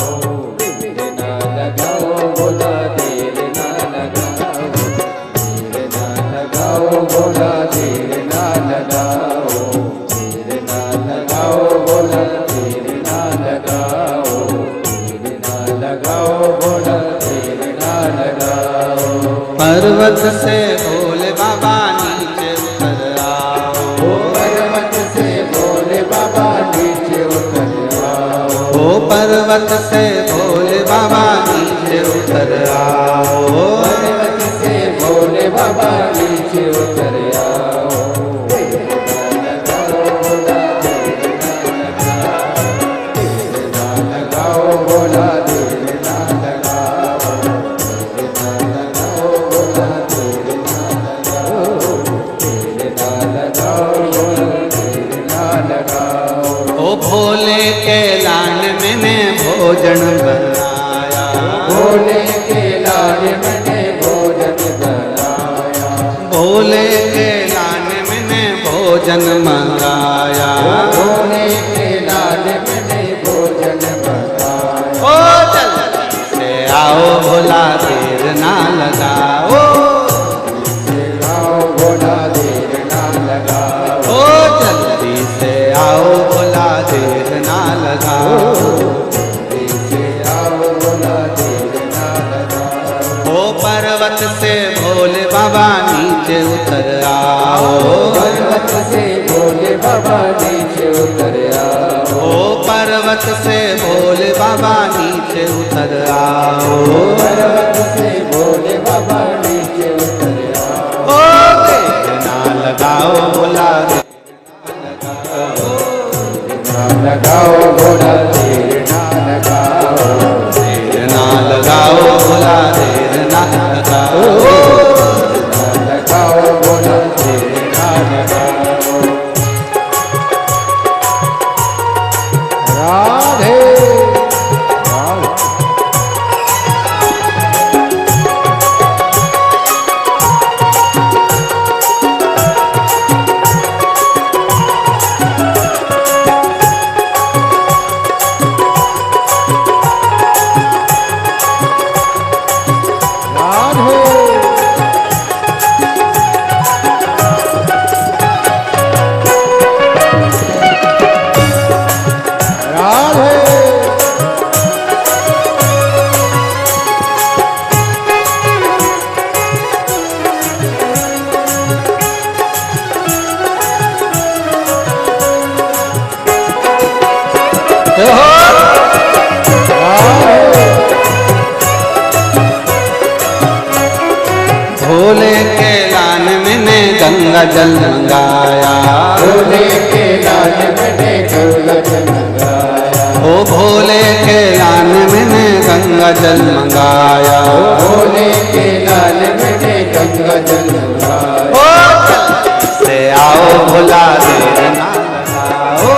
देर ना लगाओ, भोला देर ना लगाओ, देर ना लगाओ, भोला देर ना लगाओ, देर ना लगाओ, भोला देर ना लगाओ, देर ना लगाओ, भोला देर ना लगाओ। पर्वत से भोले बाबा नीचे उतर आओ। पर्वत से भोले बाबा नीचे उतर आओ। ओ पर्वत से भोले बाबा नीचे उतर आओ। पर्वत से भोले बाबा नीचे उतर आओ। लगाओ भोला देर ना लगाओ, देर ना लगाओ, भोला देर ना लगाओ, देर ना लगाओ, भोला देर ना लगाओ। ओ भोले के लाल मैंने भोजन बनाया। भोले के लाल मैंने भोजन बनाया। भोले के लाल मैंने भोजन मंगाया। भोले के लाल मैंने भोजन मंगाया। पर्वत से भोले बाबा नीचे उतर आओ, पर्वत से भोले बाबा नीचे उतर आओ, ओ पर्वत से भोले बाबा नीचे उतर आओ, पर्वत से भोले बाबा नीचे उतर आओ। ओ देर ना लगाओ भोला देर ना लगाओ भोला देर ना लगाओ, देर ना लगाओ भोला देर ना लगाओ, ना लगाओ भोला देर ना लगाओ। राधे भोले के लान मैंने गंगा जल मंगाया, भोले के लाल मैंने गंगा जल मंगाया, ओ भोले के लान मैंने गंगा जल मंगाया, भोले के लाल मैंने गंगा जल मंगाया। ओ जल्दी से आओ भोला देर ना लगाओ,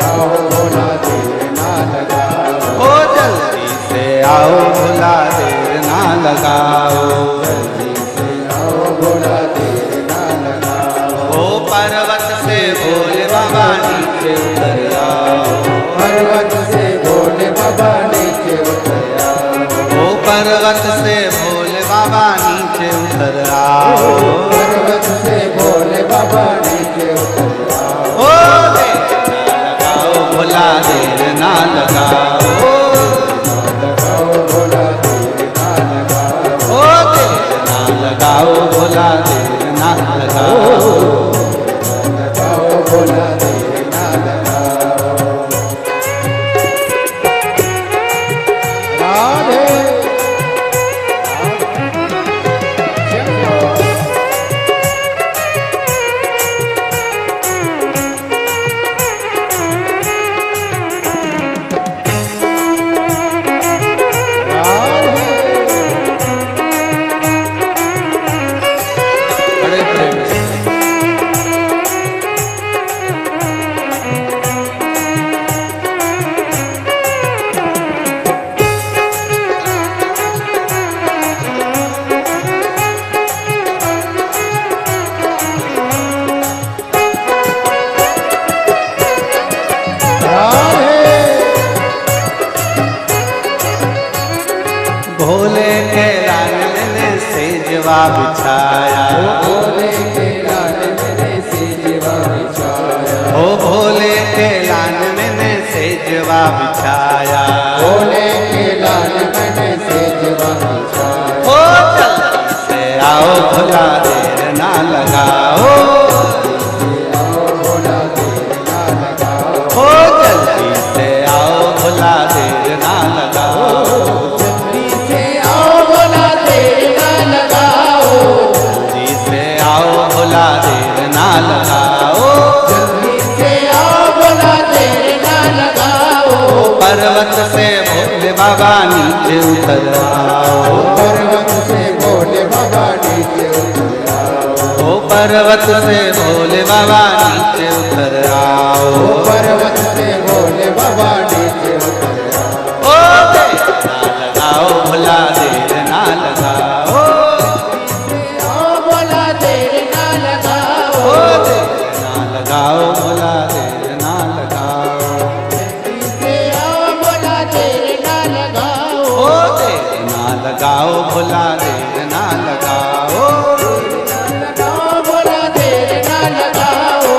आओ भोला देर ना लगाओ, ओ जल्दी से आओ भोला देर ना लगाओ, जल्दी से आओ भोला देर ना लगाओ। ओ पर्वत से भोले बाबा नीचे उतर आओ, पर्वत से भोले बाबा नीचे उतर आओ, ओ पर्वत से भोले बाबा नीचे उतर आओ, पर्वत से भोले बाबा नीचे उतर आओ। ओ देर ना लगाओ भोला देर ना लगाओ, लगाओ भोला देर ना लगाओ, ओ देर ना लगाओ भोला देर ना लगाओ, लगाओ भोला देर ना लगाओ। राधे बड़े प्रेम से भोले के लाल मैंने सेजवा बिछाया, भोले के लाल मैंने सेजवा बिछाया, ओ भोले के लाल मैंने सेजवा बिछाया, भोले के लाल मैंने सेजवा बिछाया। ओ जल्दी से आओ भोला देर ना लगाओ, आओ भोला देर ना लगाओ, ओ जल्दी से आओ भोला देर ना लगाओ, जल्दी से आओ भोला देर ना लगाओ, जल्दी से आओ भोला देर ना लगाओ, जल्दी से आओ भोला देर ना लगाओ। पर्वत से भोले बाबा नीचे उतर आओ, पर्वत से भोले बाबा नीचे उतर आओ, ओ पर्वत से भोले बाबा नीचे उतर आओ, पर्वत से भोले बाबा नीचे उतर आओ। ओ देर ना लगाओ भोला देर ना लगाओ, आओ भोला देर ना लगाओ, ओ देर ना लगाओ भोला देर ना लगाओ, जल्दी से आओ भोला देर ना लगाओ, ओ देर ना लगाओ भोला देर ना लगाओ, लगाओ भोला देर ना लगाओ,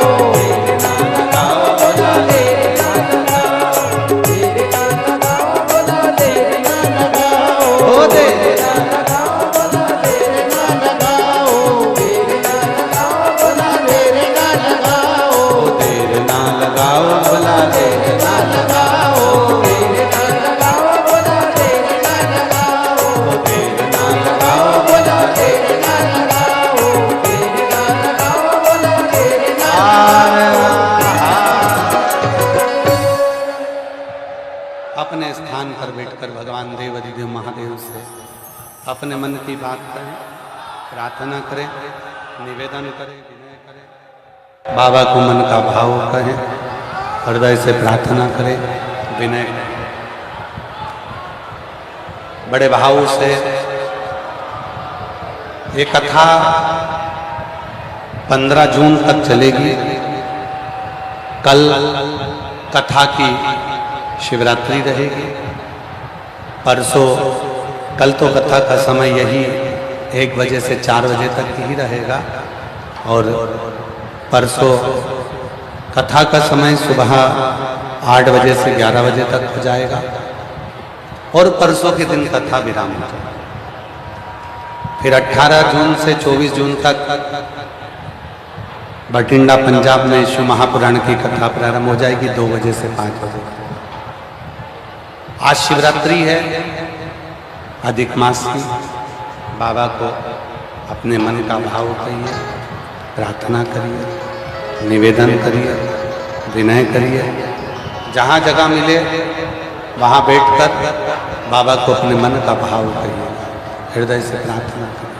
लगाओ भोला देर ना लगाओ, देर ना लगाओ भोला देर ना लगाओ, ओ देर ना लगाओ भगवान देवाधिदेव महादेव से अपने मन की बात करें, प्रार्थना करें, निवेदन करें, विनय करें, बाबा को मन का भाव कहें, हृदय से प्रार्थना करें, विनय करें, बड़े भाव से। ये कथा 15 जून तक चलेगी। कल कथा की शिवरात्रि रहेगी। परसों, कल तो कथा का समय यही 1 बजे से 4 बजे तक ही रहेगा, और परसों कथा का समय सुबह 8 बजे से 11 बजे तक हो जाएगा, और परसों के दिन कथा विराम हो जाएगा। फिर 18 जून से 24 जून तक बठिंडा पंजाब में शिव महापुराण की कथा प्रारंभ हो जाएगी 2 बजे से 5 बजे। आज शिवरात्रि है, अधिक मास की। बाबा को अपने मन का भाव कहिए, प्रार्थना करिए, निवेदन करिए, विनय करिए। जहाँ जगह मिले वहाँ बैठकर बाबा को अपने मन का भाव कहिए, हृदय से प्रार्थना करिए।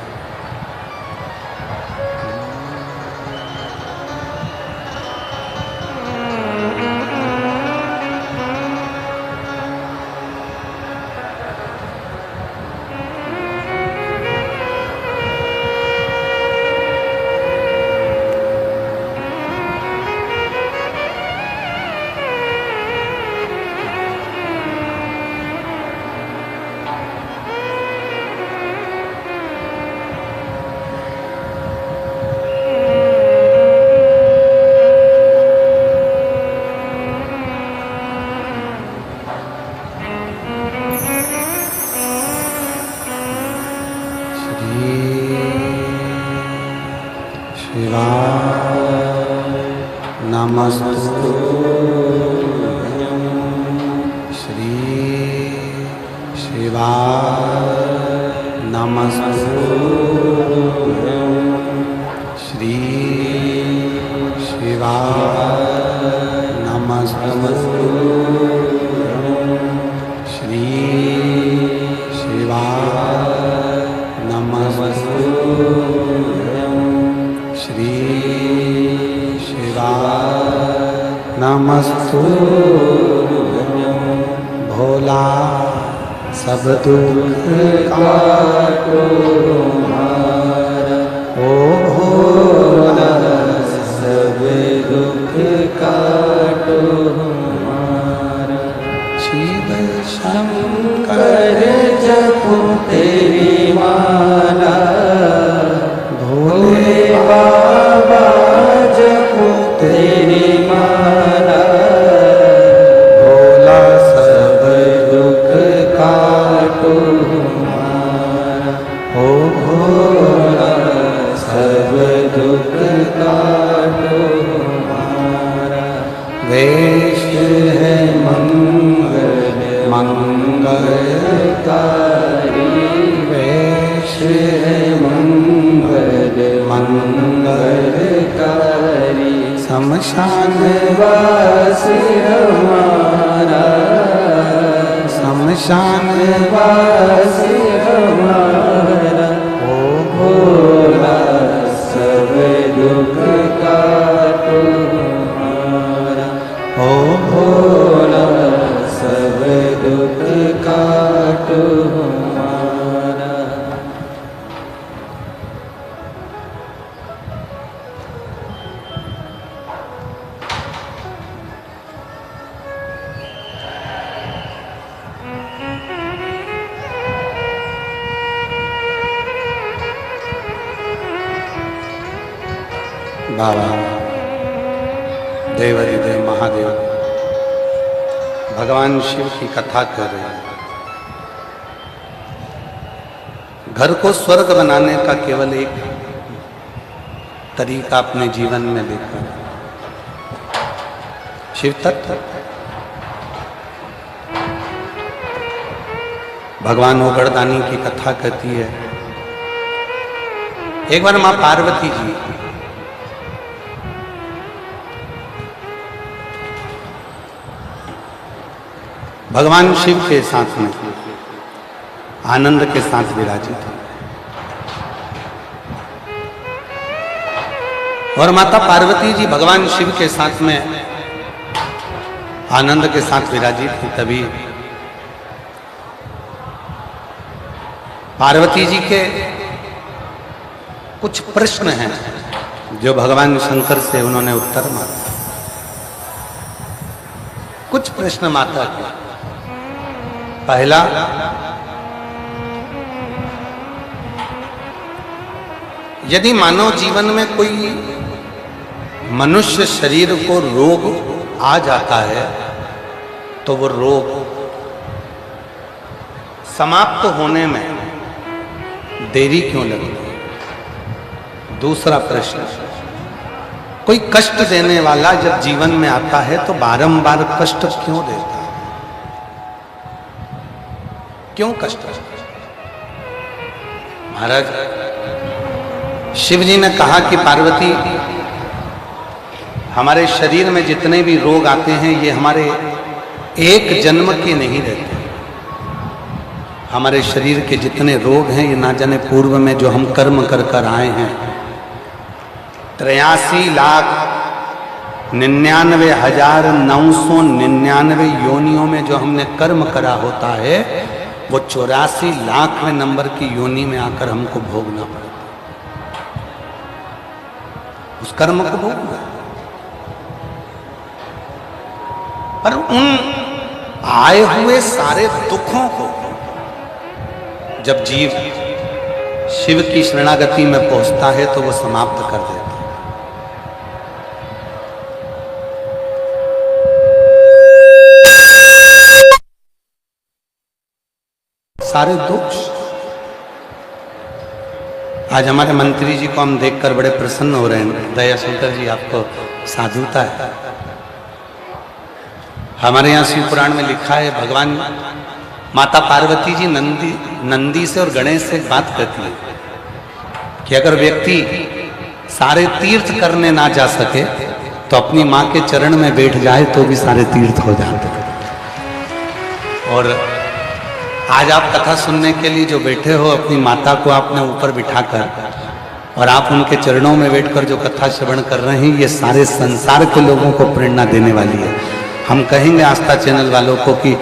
भोला सब दुख काटो हमारा, ओ भोला सब दुख काटो हमारा। शिव शंकर जपो तेरी माला, भोले बाबा जपो तेरी माला। भोला सब दुख काटो हमारा, ओ भोला सब दुख काटो हमारा। वेश है मंगल मंगलकारी, वेश है मंगल मंगलकारी। शमशान वासी हमारा, शमशान वासी हमारा। ओ भोला सब दुख काटो हमारा, ओ भोला सब दुख काटो हमारा। बाबा देवाधिदेव महादेव भगवान शिव की कथा कर रहे हैं। घर को स्वर्ग बनाने का केवल एक तरीका अपने जीवन में देखा, शिव तत्व। भगवान ओगड़दानी की कथा कहती है, एक बार मां पार्वती जी भगवान शिव के साथ में आनंद के साथ विराजित है। और माता पार्वती जी भगवान शिव के साथ में आनंद के साथ विराजित थी। तभी पार्वती जी के कुछ प्रश्न हैं जो भगवान शंकर से उन्होंने उत्तर मांगा। कुछ प्रश्न माता के। पहला, यदि मानव जीवन में कोई मनुष्य शरीर को रोग आ जाता है तो वो रोग समाप्त होने में देरी क्यों लगती है? दूसरा प्रश्न, कोई कष्ट देने वाला जब जीवन में आता है तो बारंबार कष्ट क्यों देता है? क्यों कष्ट? महाराज शिव जी ने कहा कि पार्वती, हमारे शरीर में जितने भी रोग आते हैं ये हमारे एक जन्म के नहीं रहते। हमारे शरीर के जितने रोग हैं ये ना जाने पूर्व में जो हम कर्म कर कर आए हैं, 83,99,999 योनियों में जो हमने कर्म करा होता है वो 84,00,000वें नंबर की योनि में आकर हमको भोगना पड़ता है। उस कर्म को भोगना। पर उन आए हुए सारे दुखों को जब जीव शिव की शरणागति में पहुंचता है तो वो समाप्त कर देता है। सारे दुख। आज हमारे मंत्री जी को हम देखकर बड़े प्रसन्न हो रहे हैं। दया शंकर जी, आपको साधुता है। हमारे यहाँ शिव पुराण में लिखा है, भगवान माता पार्वती जी नंदी से और गणेश से बात करती है कि अगर व्यक्ति सारे तीर्थ करने ना जा सके तो अपनी माँ के चरण में बैठ जाए तो भी सारे तीर्थ हो जाते हैं। और आज आप कथा सुनने के लिए जो बैठे हो, अपनी माता को आपने ऊपर बिठाकर और आप उनके चरणों में बैठकर जो कथा श्रवण कर रहे हैं, ये सारे संसार के लोगों को प्रेरणा देने वाली है। हम कहेंगे आस्था चैनल वालों को कि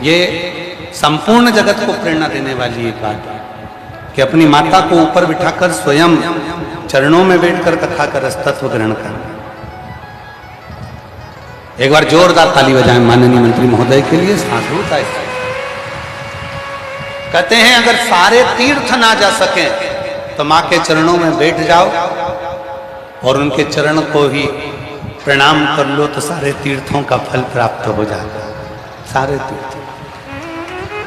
ये संपूर्ण जगत को प्रेरणा देने वाली एक बात है कि अपनी माता को ऊपर बिठाकर स्वयं चरणों में बैठकर कथा का रसतत्व ग्रहण कर। एक बार जोरदार ताली बजाएं माननीय मंत्री महोदय के लिए। साधुता है। कहते हैं अगर सारे तीर्थ ना जा सके तो माँ के चरणों में बैठ जाओ और उनके चरण को ही प्रणाम कर लो तो सारे तीर्थों का फल प्राप्त हो जाता है। सारे तीर्थ।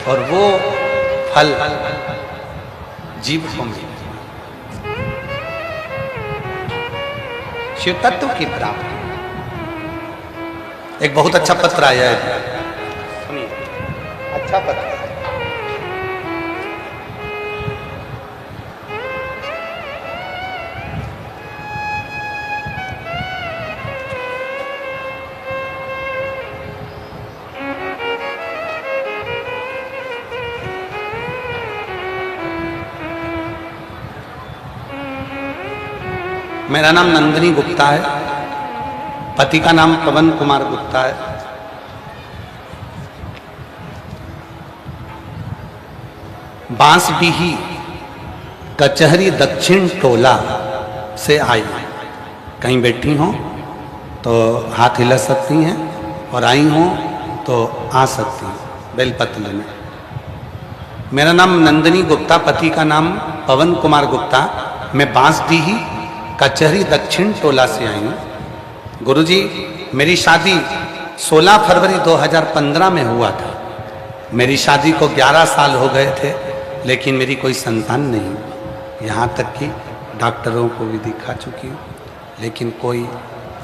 और वो फल जीव को मिले। शिव तत्व की प्राप्ति। एक बहुत अच्छा पत्र आया है, सुनिए। अच्छा पत्र। मेरा नाम नंदिनी गुप्ता है, पति का नाम पवन कुमार गुप्ता है। बांसडीही कचहरी दक्षिण टोला से आई। कहीं बैठी हो तो हाथ हिला सकती हैं और आई हो तो आ सकती हैं बेलपत्र में। मेरा नाम नंदिनी गुप्ता, पति का नाम पवन कुमार गुप्ता। मैं बांसडीही कचहरी दक्षिण टोला से आई हूँ। गुरुजी, मेरी शादी 16 फरवरी 2015 में हुआ था। मेरी शादी को 11 साल हो गए थे, लेकिन मेरी कोई संतान नहीं। यहाँ तक कि डॉक्टरों को भी दिखा चुकी हूँ, लेकिन कोई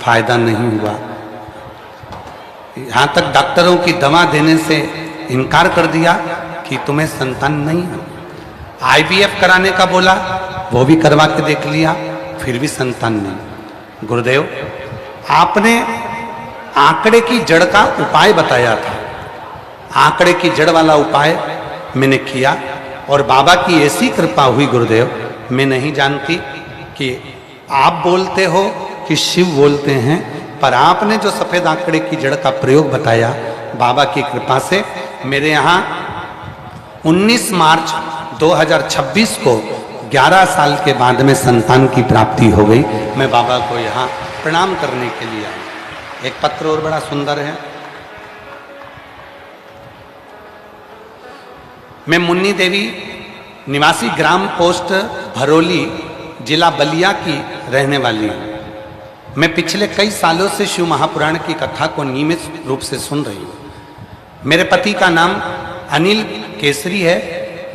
फायदा नहीं हुआ। यहाँ तक डॉक्टरों की दवा देने से इनकार कर दिया कि तुम्हें संतान नहीं है। IVF कराने का बोला, वो भी करवा के देख लिया, फिर भी संतान नहीं। गुरुदेव, आपने आंकड़े की जड़ का उपाय बताया था। आंकड़े की जड़ वाला उपाय मैंने किया और बाबा की ऐसी कृपा हुई गुरुदेव, मैं नहीं जानती कि आप बोलते हो कि शिव बोलते हैं, पर आपने जो सफेद आंकड़े की जड़ का प्रयोग बताया, बाबा की कृपा से मेरे यहाँ 19 मार्च 2026 को 11 साल के बाद में संतान की प्राप्ति हो गई। मैं बाबा को यहाँ प्रणाम करने के लिए आया। एक पत्र और बड़ा सुंदर है। मैं मुन्नी देवी निवासी ग्राम पोस्ट भरोली जिला बलिया की रहने वाली हूँ। मैं पिछले कई सालों से शिव महापुराण की कथा को नियमित रूप से सुन रही हूँ। मेरे पति का नाम अनिल केसरी है।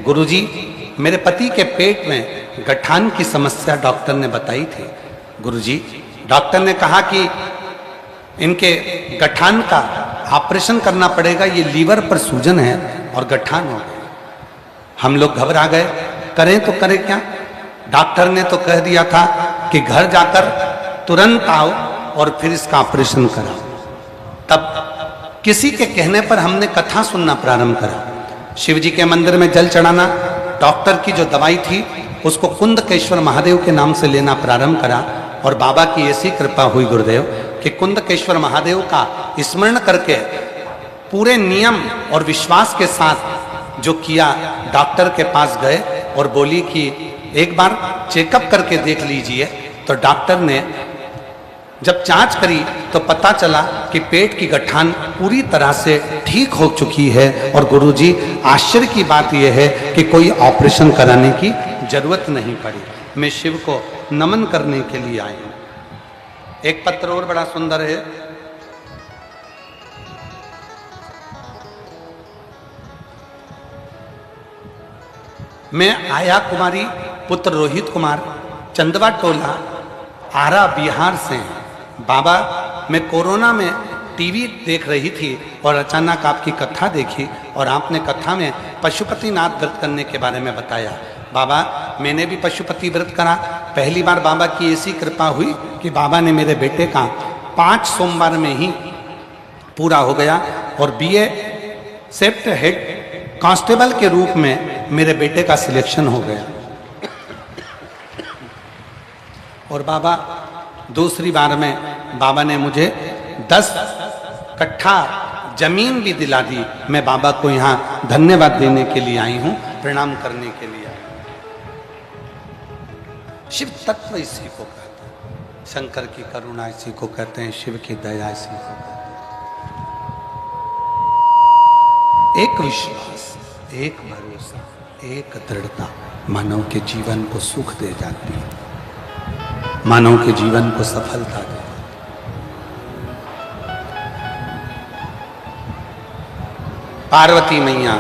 गुरुजी, मेरे पति के पेट में गठान की समस्या डॉक्टर ने बताई थी। गुरुजी, डॉक्टर ने कहा कि इनके गठान का ऑपरेशन करना पड़ेगा, ये लीवर पर सूजन है और गठान हो गया। हम लोग घबरा गए, करें तो करें क्या। डॉक्टर ने तो कह दिया था कि घर जाकर तुरंत आओ और फिर इसका ऑपरेशन कराओ। तब किसी के कहने पर हमने कथा सुनना प्रारंभ करा। शिव जी के मंदिर में जल चढ़ाना, डॉक्टर की जो दवाई थी उसको कुंदकेश्वर महादेव के नाम से लेना प्रारंभ करा। और बाबा की ऐसी कृपा हुई गुरुदेव कि कुंदकेश्वर महादेव का स्मरण करके पूरे नियम और विश्वास के साथ जो किया, डॉक्टर के पास गए और बोली कि एक बार चेकअप करके देख लीजिए। तो डॉक्टर ने जब जांच करी तो पता चला कि पेट की गठान पूरी तरह से ठीक हो चुकी है। और गुरुजी, आश्चर्य की बात यह है कि कोई ऑपरेशन कराने की जरूरत नहीं पड़ी। मैं शिव को नमन करने के लिए आई हूं। एक पत्र और बड़ा सुंदर है। मैं आया कुमारी पुत्र रोहित कुमार, चंदवा टोला, आरा बिहार से हैं। बाबा, मैं कोरोना में टीवी देख रही थी और अचानक आपकी कथा देखी और आपने कथा में पशुपतिनाथ व्रत करने के बारे में बताया। बाबा, मैंने भी पशुपति व्रत करा। पहली बार बाबा की ऐसी कृपा हुई कि बाबा ने मेरे बेटे का 5 सोमवार में ही पूरा हो गया और BA सेप्ट हेड कांस्टेबल के रूप में मेरे बेटे का सिलेक्शन हो गया। और बाबा, दूसरी बार में बाबा ने मुझे 10 कट्ठा जमीन भी दिला दी। मैं बाबा को यहाँ धन्यवाद देने के लिए आई हूँ, प्रणाम करने के लिए आई हूँ। शिव तत्व इसी को कहते हैं, शंकर की करुणा इसी को कहते हैं, शिव की दया इसी को कहते हैं। एक विश्वास, एक भरोसा, एक दृढ़ता मानव के जीवन को सुख दे जाती है, मानव के जीवन को सफलता दे। पार्वती मैया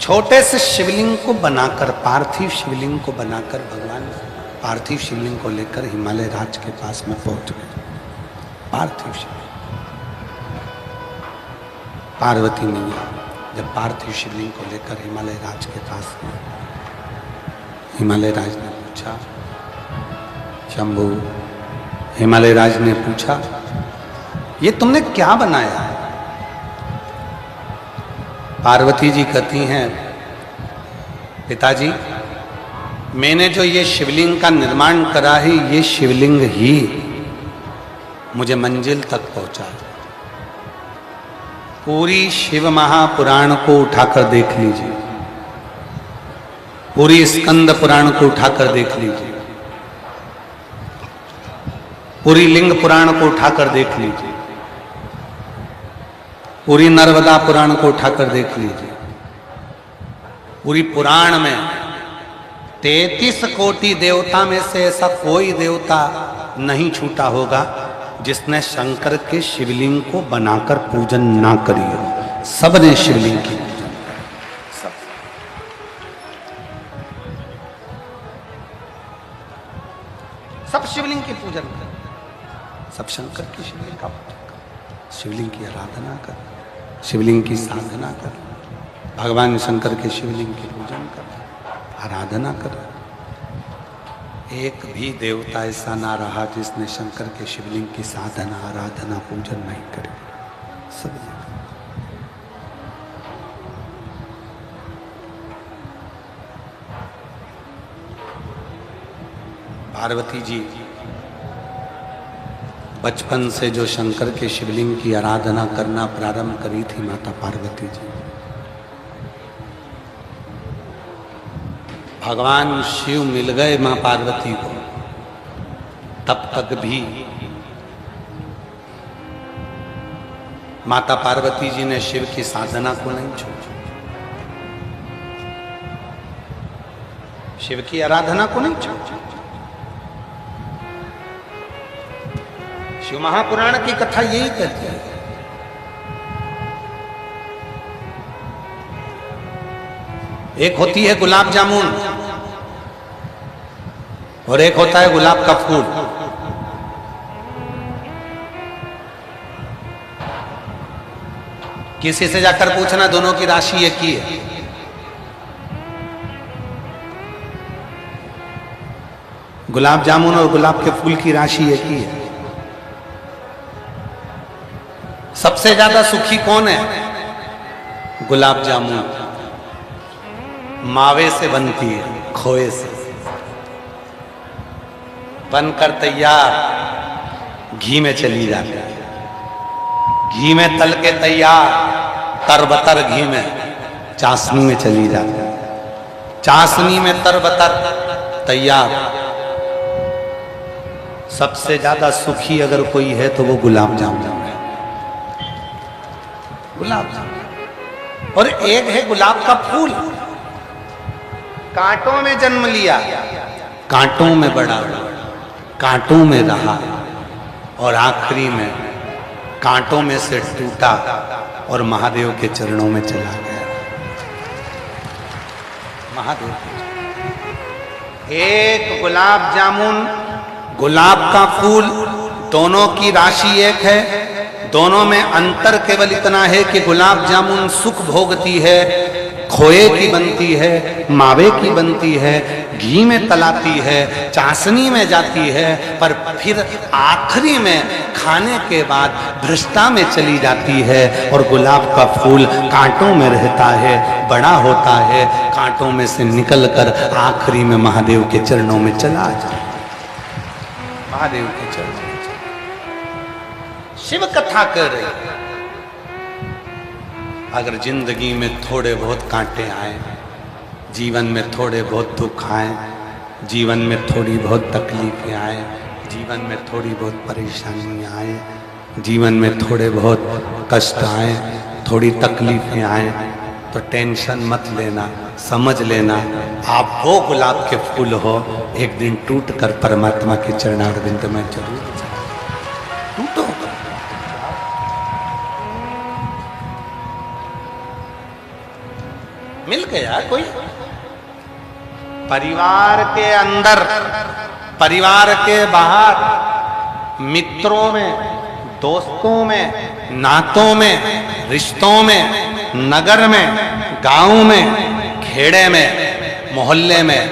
छोटे से शिवलिंग को बनाकर, पार्थिव शिवलिंग को बनाकर भगवान पार्थिव शिवलिंग को लेकर हिमालय राज के पास में पहुंच गए। पार्थिव शिवलिंग, पार्वती मैया जब पार्थिव शिवलिंग को लेकर हिमालय राज के पास में, हिमालय राज ने पूछा, शंभू, हिमालय राज ने पूछा, ये तुमने क्या बनाया है? पार्वती जी कहती हैं, पिताजी, मैंने जो ये शिवलिंग का निर्माण करा है, ये शिवलिंग ही मुझे मंजिल तक पहुंचा। पूरी शिव महापुराण को उठाकर देख लीजिए, पूरी स्कंद पुराण को उठाकर देख लीजिए, पूरी लिंग पुराण को उठाकर देख लीजिए, पूरी नर्मदा पुराण को उठाकर देख लीजिए। पूरी पुराण में 33 कोटि देवता में से ऐसा कोई देवता नहीं छूटा होगा जिसने शंकर के शिवलिंग को बनाकर पूजन ना करी हो। सबने शिवलिंग की पूजन करी, सब। सब शिवलिंग की पूजन कर, सब शंकर की शिवलिंग का पूजन कर, शिवलिंग की आराधना कर, शिवलिंग की साधना कर, भगवान शंकर के शिवलिंग की पूजन कर, आराधना कर। एक भी देवता ऐसा ना रहा जिसने शंकर के शिवलिंग की साधना आराधना पूजन नहीं करे। सब पार्वती जी बचपन से जो शंकर के शिवलिंग की आराधना करना प्रारंभ करी थी माता पार्वती जी, भगवान शिव मिल गए मां पार्वती को, तब तक भी माता पार्वती जी ने शिव की साधना को नहीं छोड़ा, शिव की आराधना को नहीं छोड़ा। शिव महापुराण की कथा यही कहती है। एक होती है गुलाब जामुन और एक होता है गुलाब का फूल। किसी से जाकर पूछना दोनों की राशि एक ही है। गुलाब जामुन और गुलाब के फूल की राशि एक ही है। सबसे ज्यादा सुखी कौन है? गुलाब जामुन मावे से बनती है, खोए से बनकर तैयार घी में चली जाती है, घी में तल के तैयार तरबतर घी में चाशनी में चली जाती है, चाशनी में तरबतर तैयार। सबसे ज्यादा सुखी अगर कोई है तो वो गुलाब जामुन है, गुलाब जामुन। और एक है गुलाब का फूल, कांटों में जन्म लिया, कांटों में बड़ा, कांटों में रहा और आखिरी में कांटों में से टूटा और महादेव के चरणों में चला गया। महादेव एक गुलाब जामुन, गुलाब का फूल, दोनों की राशि एक है। दोनों में अंतर केवल इतना है कि गुलाब जामुन सुख भोगती है, खोए की बनती है, मावे की बनती है, घी में तलाती है, चाशनी में जाती है, पर फिर आखिरी में खाने के बाद भ्रष्टा में चली जाती है। और गुलाब का फूल कांटों में रहता है, बड़ा होता है, कांटों में से निकलकर आखिरी में महादेव के चरणों में चला जाता है। महादेव के चरणों में शिव कथा कर रही। अगर जिंदगी में थोड़े बहुत कांटे आए, जीवन में थोड़े बहुत दुख आए, जीवन में थोड़ी बहुत तकलीफें आए, जीवन में थोड़ी बहुत परेशानी आए, जीवन में थोड़े बहुत कष्ट आए, थोड़ी तकलीफें आए, तो टेंशन मत लेना, समझ लेना आप वो गुलाब के फूल हो, एक दिन टूट कर परमात्मा के चरणारविंद में जरूर टूटो। मिल गया कोई परिवार के अंदर, परिवार के बाहर, मित्रों में, दोस्तों में, नातों में, रिश्तों में, नगर में, गांव में, खेड़े में, मोहल्ले में,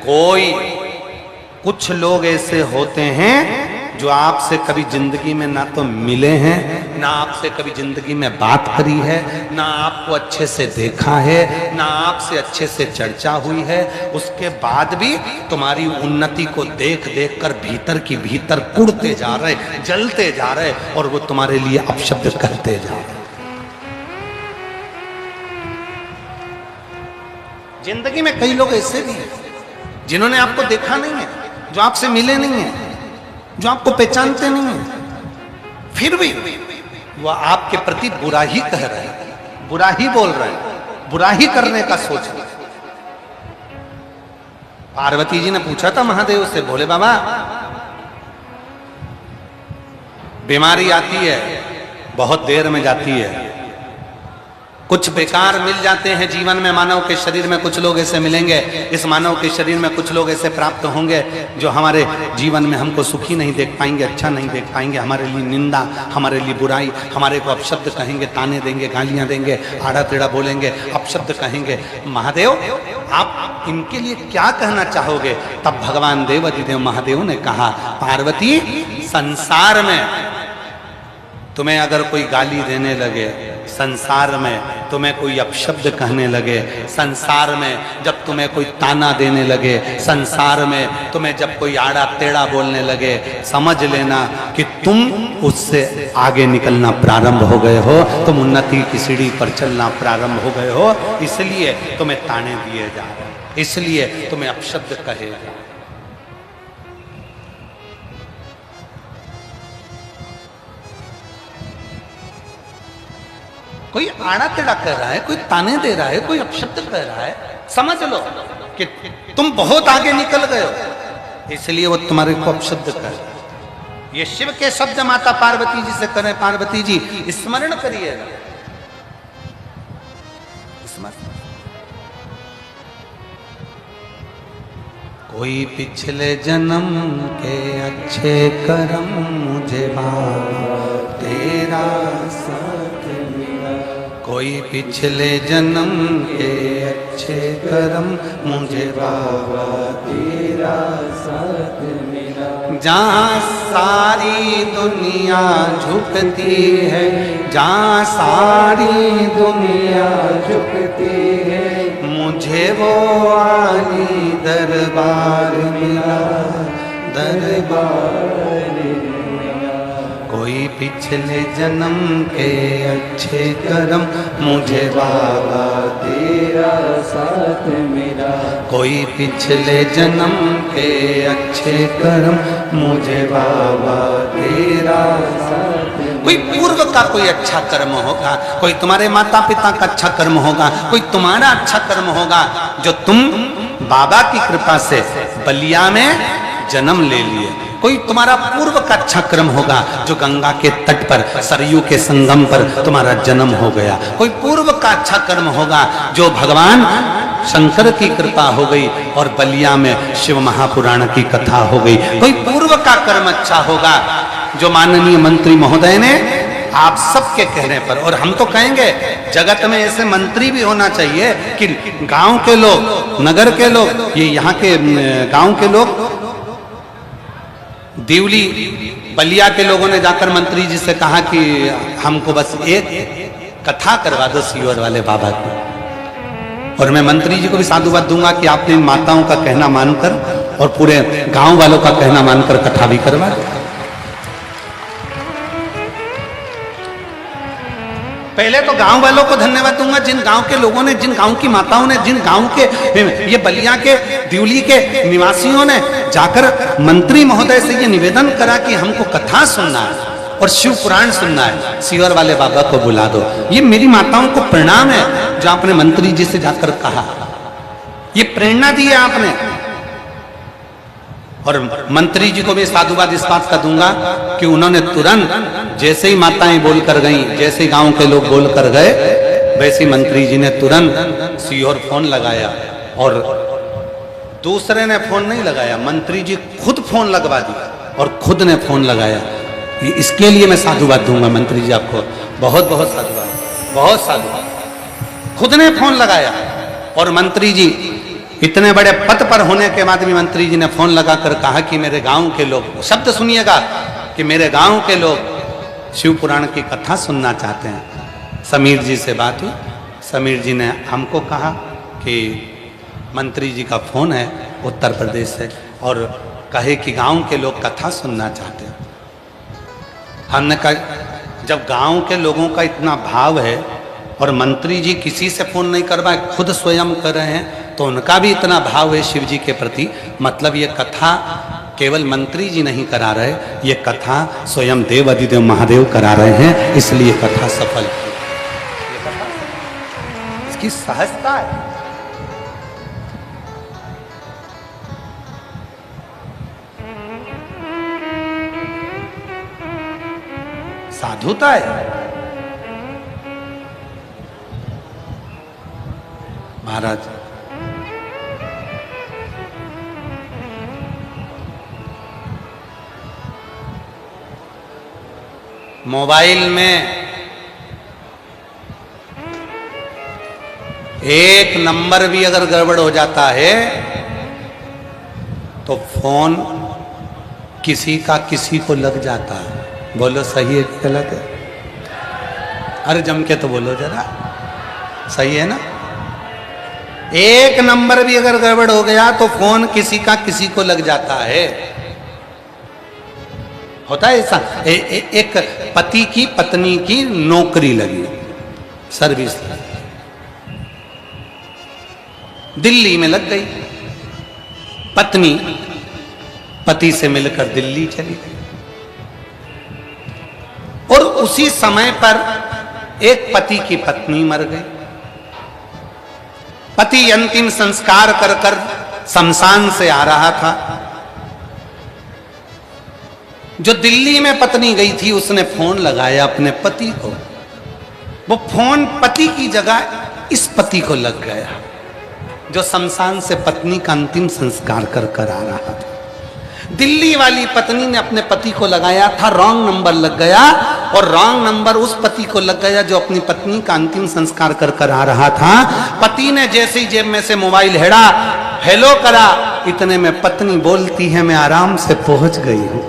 कोई कुछ लोग ऐसे होते हैं जो आपसे कभी जिंदगी में ना तो मिले हैं, ना आपसे कभी जिंदगी में बात करी है, ना आपको अच्छे से देखा है, ना आपसे अच्छे से चर्चा हुई है, उसके बाद भी तुम्हारी उन्नति को देख देख कर भीतर की भीतर कुड़ते जा रहे, जलते जा रहे और वो तुम्हारे लिए अपशब्द कहते जा रहे। जिंदगी में कई लोग ऐसे भी हैं जिन्होंने आपको देखा नहीं है, जो आपसे मिले नहीं है, जो आपको पहचानते नहीं है, फिर भी वो आपके प्रति बुरा ही कह रहे हैं, बुरा ही बोल रहे हैं, बुरा ही करने का सोच रहे हैं। पार्वती जी ने पूछा था महादेव से, बोले बाबा बीमारी आती है, बहुत देर में जाती है, कुछ बेकार मिल जाते हैं जीवन में, मानव के शरीर में कुछ लोग ऐसे मिलेंगे, इस मानव के शरीर में कुछ लोग ऐसे प्राप्त होंगे जो हमारे जीवन में हमको सुखी नहीं देख पाएंगे, अच्छा नहीं देख पाएंगे, हमारे लिए निंदा, हमारे लिए बुराई, हमारे को अपशब्द कहेंगे, ताने देंगे, गालियां देंगे, आड़ा टेढ़ा बोलेंगे, अपशब्द कहेंगे। महादेव आप इनके लिए क्या कहना चाहोगे? तब भगवान देवाधिदेव महादेव ने कहा, पार्वती, संसार में तुम्हें अगर कोई गाली देने लगे, संसार में तुम्हें कोई अपशब्द कहने लगे, संसार में जब तुम्हें कोई ताना देने लगे, संसार में तुम्हें जब कोई आड़ा टेढ़ा बोलने लगे, समझ लेना कि तुम उससे आगे निकलना प्रारंभ हो गए हो, तुम उन्नति की सीढ़ी पर चलना प्रारंभ हो गए हो, इसलिए तुम्हें ताने दिए जा रहे हैं, इसलिए तुम्हें अपशब्द कहे। कोई आड़ा टेढ़ा कह रहा है, कोई ताने दे रहा है, कोई अपशब्द कह रहा है, समझ लो कि तुम बहुत आगे निकल गए हो, इसलिए वो तुम्हारे को अपशब्द कह रहा है। ये शिव के शब्द माता पार्वती जी से करें, पार्वती जी स्मरण करिएगा, स्मरण। कोई पिछले जन्म के अच्छे कर्म मुझे बाबा तेरा साथ मिला, कोई पिछले जन्म के अच्छे कर्म मुझे बाबा तेरा साथ मिला। जहाँ सारी दुनिया झुकती है, जहाँ सारी दुनिया झुकती है, मुझे वो आली दरबार मिला, दरबार मिला। कोई पिछले जन्म के अच्छे कर्म मुझे बाबा तेरा साथ मिला, कोई पिछले जन्म के अच्छे कर्म मुझे बाबा तेरा साथ। कोई पूर्व का कोई अच्छा कर्म होगा, कोई तुम्हारे माता पिता का अच्छा कर्म होगा, कोई तुम्हारा अच्छा कर्म होगा, जो तुम बाबा की कृपा से बलिया में जन्म ले लिए। कोई तुम्हारा पूर्व का अच्छा कर्म होगा, जो गंगा के तट पर सरयू के संगम पर तुम्हारा जन्म हो गया। कोई पूर्व का अच्छा कर्म होगा, जो भगवान शंकर की कृपा हो गई और बलिया में शिव महापुराण की कथा हो गई। कोई पूर्व का कर्म अच्छा होगा, जो माननीय मंत्री महोदय ने आप सबके कहने पर, और हम तो कहेंगे जगत में ऐसे मंत्री भी होना चाहिए कि गांव के लोग, नगर के लोग, ये यहाँ के गांव के लोग, दिवली बलिया के लोगों ने जाकर मंत्री जी से कहा कि हमको बस एक कथा करवा दो सीवर वाले बाबा की, और मैं मंत्री जी को भी साधुवाद दूंगा कि आपने इन माताओं का कहना मानकर और पूरे गांव वालों का कहना मानकर कथा भी करवा दो। पहले तो गांव वालों को धन्यवाद दूंगा, जिन गांव के लोगों ने, जिन गांव की माताओं ने, जिन गांव के ये बलिया के दिवली के निवासियों ने जाकर मंत्री महोदय से ये निवेदन करा कि हमको कथा सुनना है और शिव पुराण सुनना है, सीवर वाले बाबा को बुला दो। ये मेरी माताओं को प्रणाम है जो आपने मंत्री जी से जाकर कहा, ये प्रेरणा दी है आपने। और मंत्री जी को भी साधुवाद इस बात का दूंगा कि उन्होंने तुरंत, जैसे ही माताएं बोलकर गईं, जैसे ही गांव के लोग बोलकर गए, वैसे ही मंत्री जी ने तुरंत सीहोर फोन लगाया, और दूसरे ने फोन नहीं लगाया, मंत्री जी खुद फोन लगवा दिया और खुद ने फोन लगाया। इसके लिए मैं साधुवाद दूंगा मंत्री जी, आपको बहुत बहुत साधुवाद, बहुत साधुवाद। खुद ने फोन लगाया, और मंत्री जी इतने बड़े पद पर होने के बाद भी मंत्री जी ने फोन लगाकर कहा कि मेरे गांव के लोग, शब्द सुनिएगा, कि मेरे गांव के लोग शिव पुराण की कथा सुनना चाहते हैं। समीर जी से बात हुई, समीर जी ने हमको कहा कि मंत्री जी का फोन है उत्तर प्रदेश से, और कहे कि गांव के लोग कथा सुनना चाहते हैं। हमने कहा जब गांव के लोगों का इतना भाव है और मंत्री जी किसी से फोन नहीं करवाए, खुद स्वयं कर रहे हैं, तो उनका भी इतना भाव है शिव जी के प्रति, मतलब ये कथा केवल मंत्री जी नहीं करा रहे, ये कथा स्वयं देव अधिदेव महादेव करा रहे हैं, इसलिए कथा सफल है। इसकी सहजता है, साधुता है। महाराज मोबाइल में एक नंबर भी अगर गड़बड़ हो जाता है तो फोन किसी का किसी को लग जाता है। बोलो सही है कि गलत है? अरे जम के तो बोलो जरा, सही है ना? एक नंबर भी अगर गड़बड़ हो गया तो फोन किसी का किसी को लग जाता है। होता है ऐसा। एक पति की पत्नी की नौकरी लगी, सर्विस लगी, दिल्ली में लग गई। पत्नी पति से मिलकर दिल्ली चली गई और उसी समय पर एक पति की पत्नी मर गई। पति अंतिम संस्कार कर कर शमशान से आ रहा था। जो दिल्ली में पत्नी गई थी उसने फोन लगाया अपने पति को। वो फोन पति की जगह इस पति को लग गया जो शमशान से पत्नी का अंतिम संस्कार कर कर आ रहा था। दिल्ली वाली पत्नी ने अपने पति को लगाया था, रॉन्ग नंबर लग गया और रॉन्ग नंबर उस पति को लग गया जो अपनी पत्नी का अंतिम संस्कार कर कर आ रहा था। पति ने जैसे ही जेब में से मोबाइल हेड़ा, हेलो करा, इतने में पत्नी बोलती है मैं आराम से पहुंच गई हूं।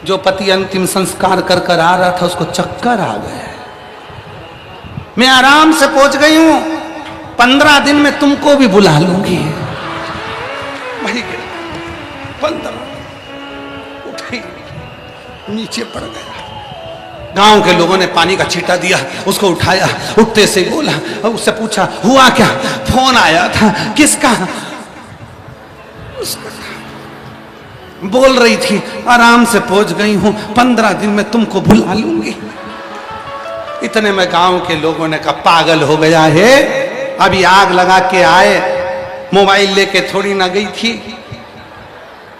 जो पति अंतिम संस्कार कर कर आ रहा था उसको चक्कर आ गया। मैं आराम से पहुंच गई हूं, 15 दिन में तुमको भी बुला लूंगी। भाई 15 उठी, नीचे पड़ गया। गांव के लोगों ने पानी का छींटा दिया, उसको उठाया, उठते से बोला, उससे पूछा हुआ क्या? फोन आया था। किसका? उसका। बोल रही थी आराम से पहुंच गई हूं, 15 दिन में तुमको बुला लूंगी। इतने में गांव के लोगों ने कहा पागल हो गया है, अभी आग लगा के आए, मोबाइल लेके थोड़ी ना गई थी,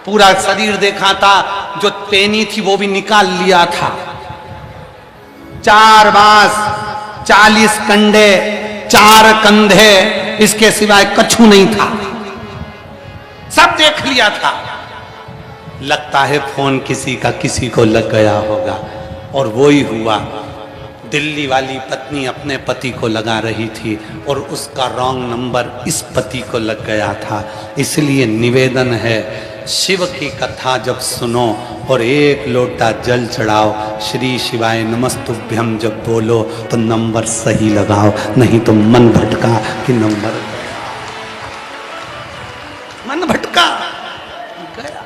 पूरा शरीर देखा था, जो पेनी थी वो भी निकाल लिया था। 4 बांस, 40 कंडे, 4 कंधे, इसके सिवाय कछु नहीं था, सब देख लिया था। लगता है फोन किसी का किसी को लग गया होगा। और वो ही हुआ। दिल्ली वाली पत्नी अपने पति को लगा रही थी और उसका रॉन्ग नंबर इस पति को लग गया था। इसलिए निवेदन है, शिव की कथा जब सुनो और एक लोटा जल चढ़ाओ, श्री शिवाय नमस्तुभ्यम जब बोलो तो नंबर सही लगाओ, नहीं तो मन भटका कि नंबर मन भटका गया।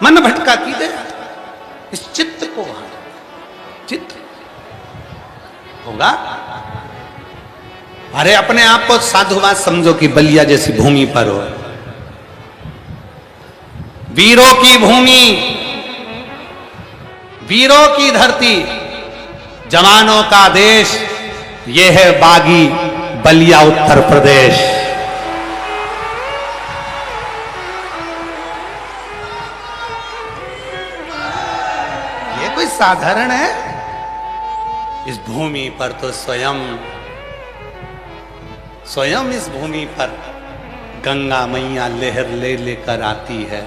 मन भटका की गया। इस चित्त को चित्त होगा। अरे अपने आप को साधुवाद समझो कि बलिया जैसी भूमि पर हो, वीरों की भूमि, वीरों की धरती, जवानों का देश, यह है बागी बलिया उत्तर प्रदेश। साधारण है? इस भूमि पर तो स्वयं इस भूमि पर गंगा मैया लहर ले लेकर आती है।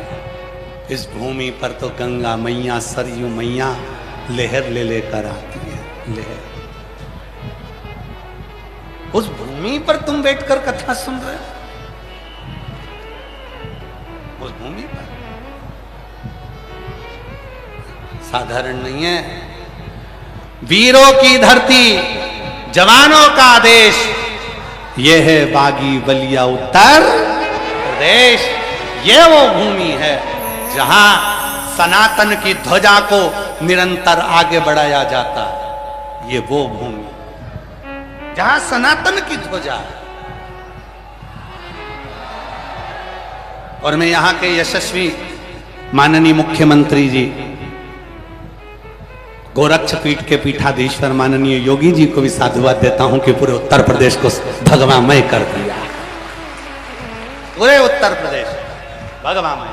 इस भूमि पर तो गंगा मैया, सरयू मैया लहर ले लेकर आती है। लहर उस भूमि पर तुम बैठकर कथा सुन रहे हो। उस भूमि पर साधारण नहीं है। वीरों की धरती, जवानों का देश, यह है बागी बलिया उत्तर प्रदेश। यह वो भूमि है जहां सनातन की ध्वजा को निरंतर आगे बढ़ाया जाता है। ये वो भूमि जहां सनातन की ध्वजा है। और मैं यहां के यशस्वी माननीय मुख्यमंत्री जी, गोरक्षपीठ के पीठाधीश्वर माननीय योगी जी को भी साधुवाद देता हूं कि पूरे उत्तर प्रदेश को भगवामय कर दिया। पूरे उत्तर प्रदेश भगवामय।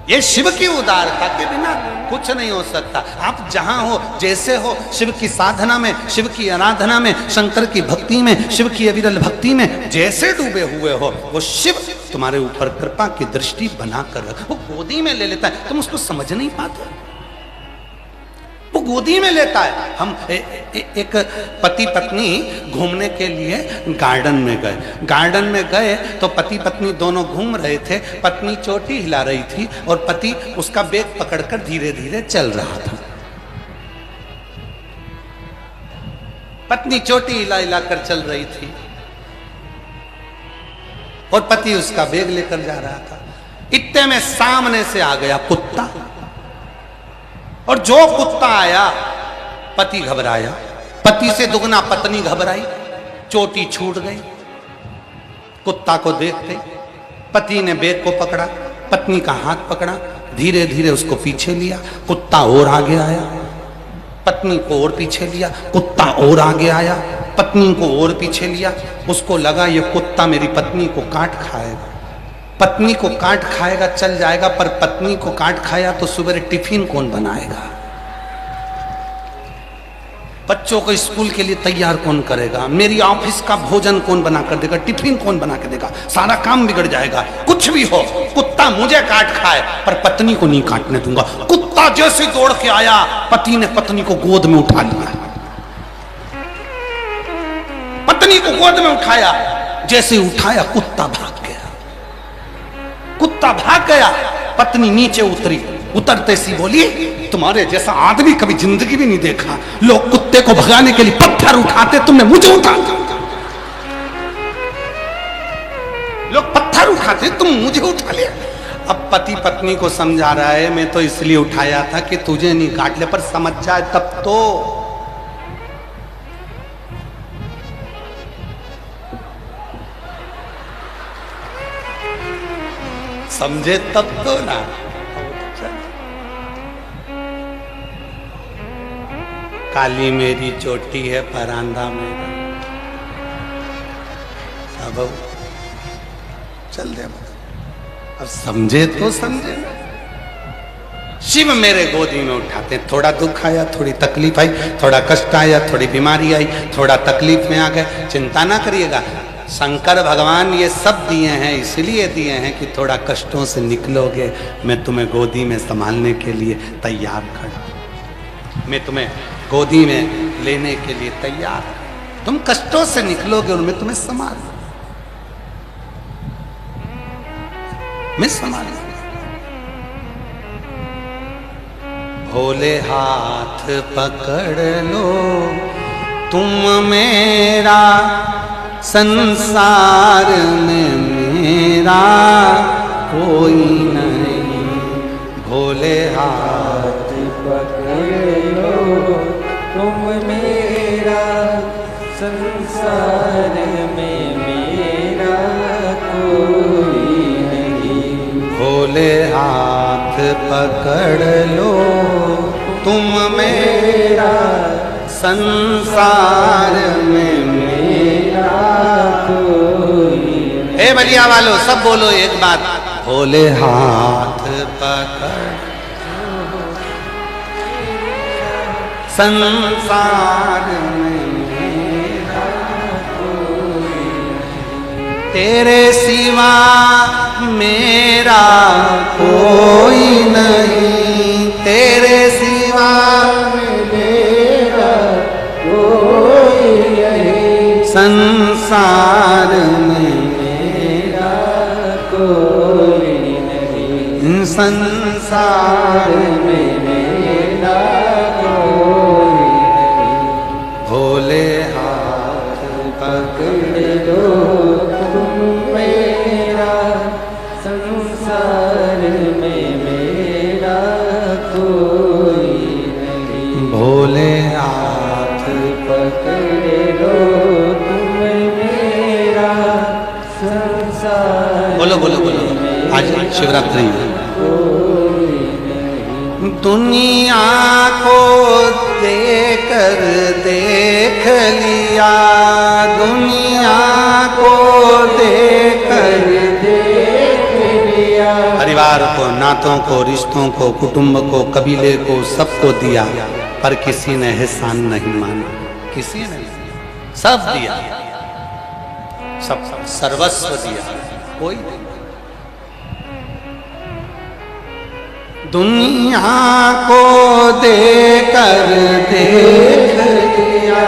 ये शिव की उदारता के बिना कुछ नहीं हो सकता। आप जहां हो, जैसे हो, शिव की साधना में, शिव की आराधना में, शंकर की भक्ति में, शिव की अविरल भक्ति में जैसे डूबे हुए हो, वो शिव तुम्हारे ऊपर कृपा की दृष्टि बनाकर वो गोदी में ले लेता है। तुम उसको समझ नहीं पाते, वो गोदी में लेता है। हम एक पति पत्नी घूमने के लिए गार्डन में गए। गार्डन में गए तो पति पत्नी दोनों घूम रहे थे। पत्नी चोटी हिला रही थी और पति उसका बैग पकड़कर धीरे धीरे चल रहा था। पत्नी चोटी हिला हिलाकर चल रही थी और पति उसका बैग लेकर जा रहा था। इतने में सामने से आ गया कुत्ता, और जो कुत्ता आया पति घबराया, पति से दुगना पत्नी घबराई, चोटी छूट गई। कुत्ता को देखते पति ने बैग को पकड़ा, पत्नी का हाथ पकड़ा, धीरे धीरे उसको पीछे लिया। कुत्ता और आगे आया, पत्नी को और पीछे लिया। कुत्ता और आगे आया, पत्नी को और पीछे लिया। उसको लगा ये कुत्ता मेरी पत्नी को काट खाएगा, पत्नी को काट खाएगा चल जाएगा, पर पत्नी को काट खाया तो सुबह टिफिन कौन बनाएगा, बच्चों को स्कूल के लिए तैयार कौन करेगा, मेरी ऑफिस का भोजन कौन बना कर देगा, टिफिन कौन बना के देगा, सारा काम बिगड़ जाएगा। कुछ भी हो, कुत्ता मुझे काट खाए पर पत्नी को नहीं काटने दूंगा। कुत्ता जैसे दौड़ के आया, पति ने पत्नी को गोद में उठा लिया। पत्नी को गोद में उठाया, जैसे उठाया कुत्ता भाग गया। कुत्ता भाग गया, पत्नी नीचे उतरी, उतरते सी बोली तुम्हारे जैसा आदमी कभी जिंदगी भी नहीं देखा। लोग कुत्ते को भगाने के लिए पत्थर उठाते, तुमने मुझे उठा दिया। लोग पत्थर उठाते, तुम मुझे उठा लिया। अब पति पत्नी को समझा रहा है मैं तो इसलिए उठाया था कि तुझे नहीं काट ले, पर समझ जाए तब तो। समझे तब तो ना। काली मेरी चोटी है परांदा मेरा, अब चल दे। अब समझे तो समझे। शिव मेरे गोदी में उठाते हैं। थोड़ा दुख आया, थोड़ी तकलीफ आई, थोड़ा कष्ट आया, थोड़ी बीमारी आई, थोड़ा तकलीफ में आ गए, चिंता ना करिएगा। शंकर भगवान ये सब दिए हैं, इसलिए दिए हैं कि थोड़ा कष्टों से निकलोगे, मैं तुम्हें गोदी में संभालने के लिए तैयार खड़ा, मैं तुम्हें गोदी में लेने के लिए तैयार। तुम कष्टों से निकलोगे और मैं तुम्हें संभाल, मैं संभाल। भोले हाथ पकड़ लो तुम मेरा, संसार में मेरा कोई नहीं। भोले हाथ पकड़ लो तुम मेरा, संसार में मेरा कोई नहीं। भोले हाथ पकड़ लो तुम मेरा, संसार में मेरा कोई। हे बलिया वालों सब बोलो एक बात, भोले हाथ पकड़ संसार में मेरा कोई, तेरे सिवा मेरा कोई नहीं, तेरे सिवा मेरा कोई नहीं, संसार में मेरा कोई नहीं, संसार में मेरा कोई नहीं। भोले हाथ पकड़ लो तुम मेरा, संसार में मेरा कोई नहीं। भोले हाथ पकड़ लो तुम मेरा, संसार। बोलो बोलो बोलो, आज शिवरात्रि है। दुनिया को देकर देख लिया, दुनिया को देकर देख लिया। हरि परिवार को, नातों को, रिश्तों को, कुटुंब को, कबीले को, सबको दिया, पर किसी ने एहसान नहीं माना। किसी ने सब दिया, सब सर्वस्व दिया, कोई नहीं। दुनिया को देकर देख लिया,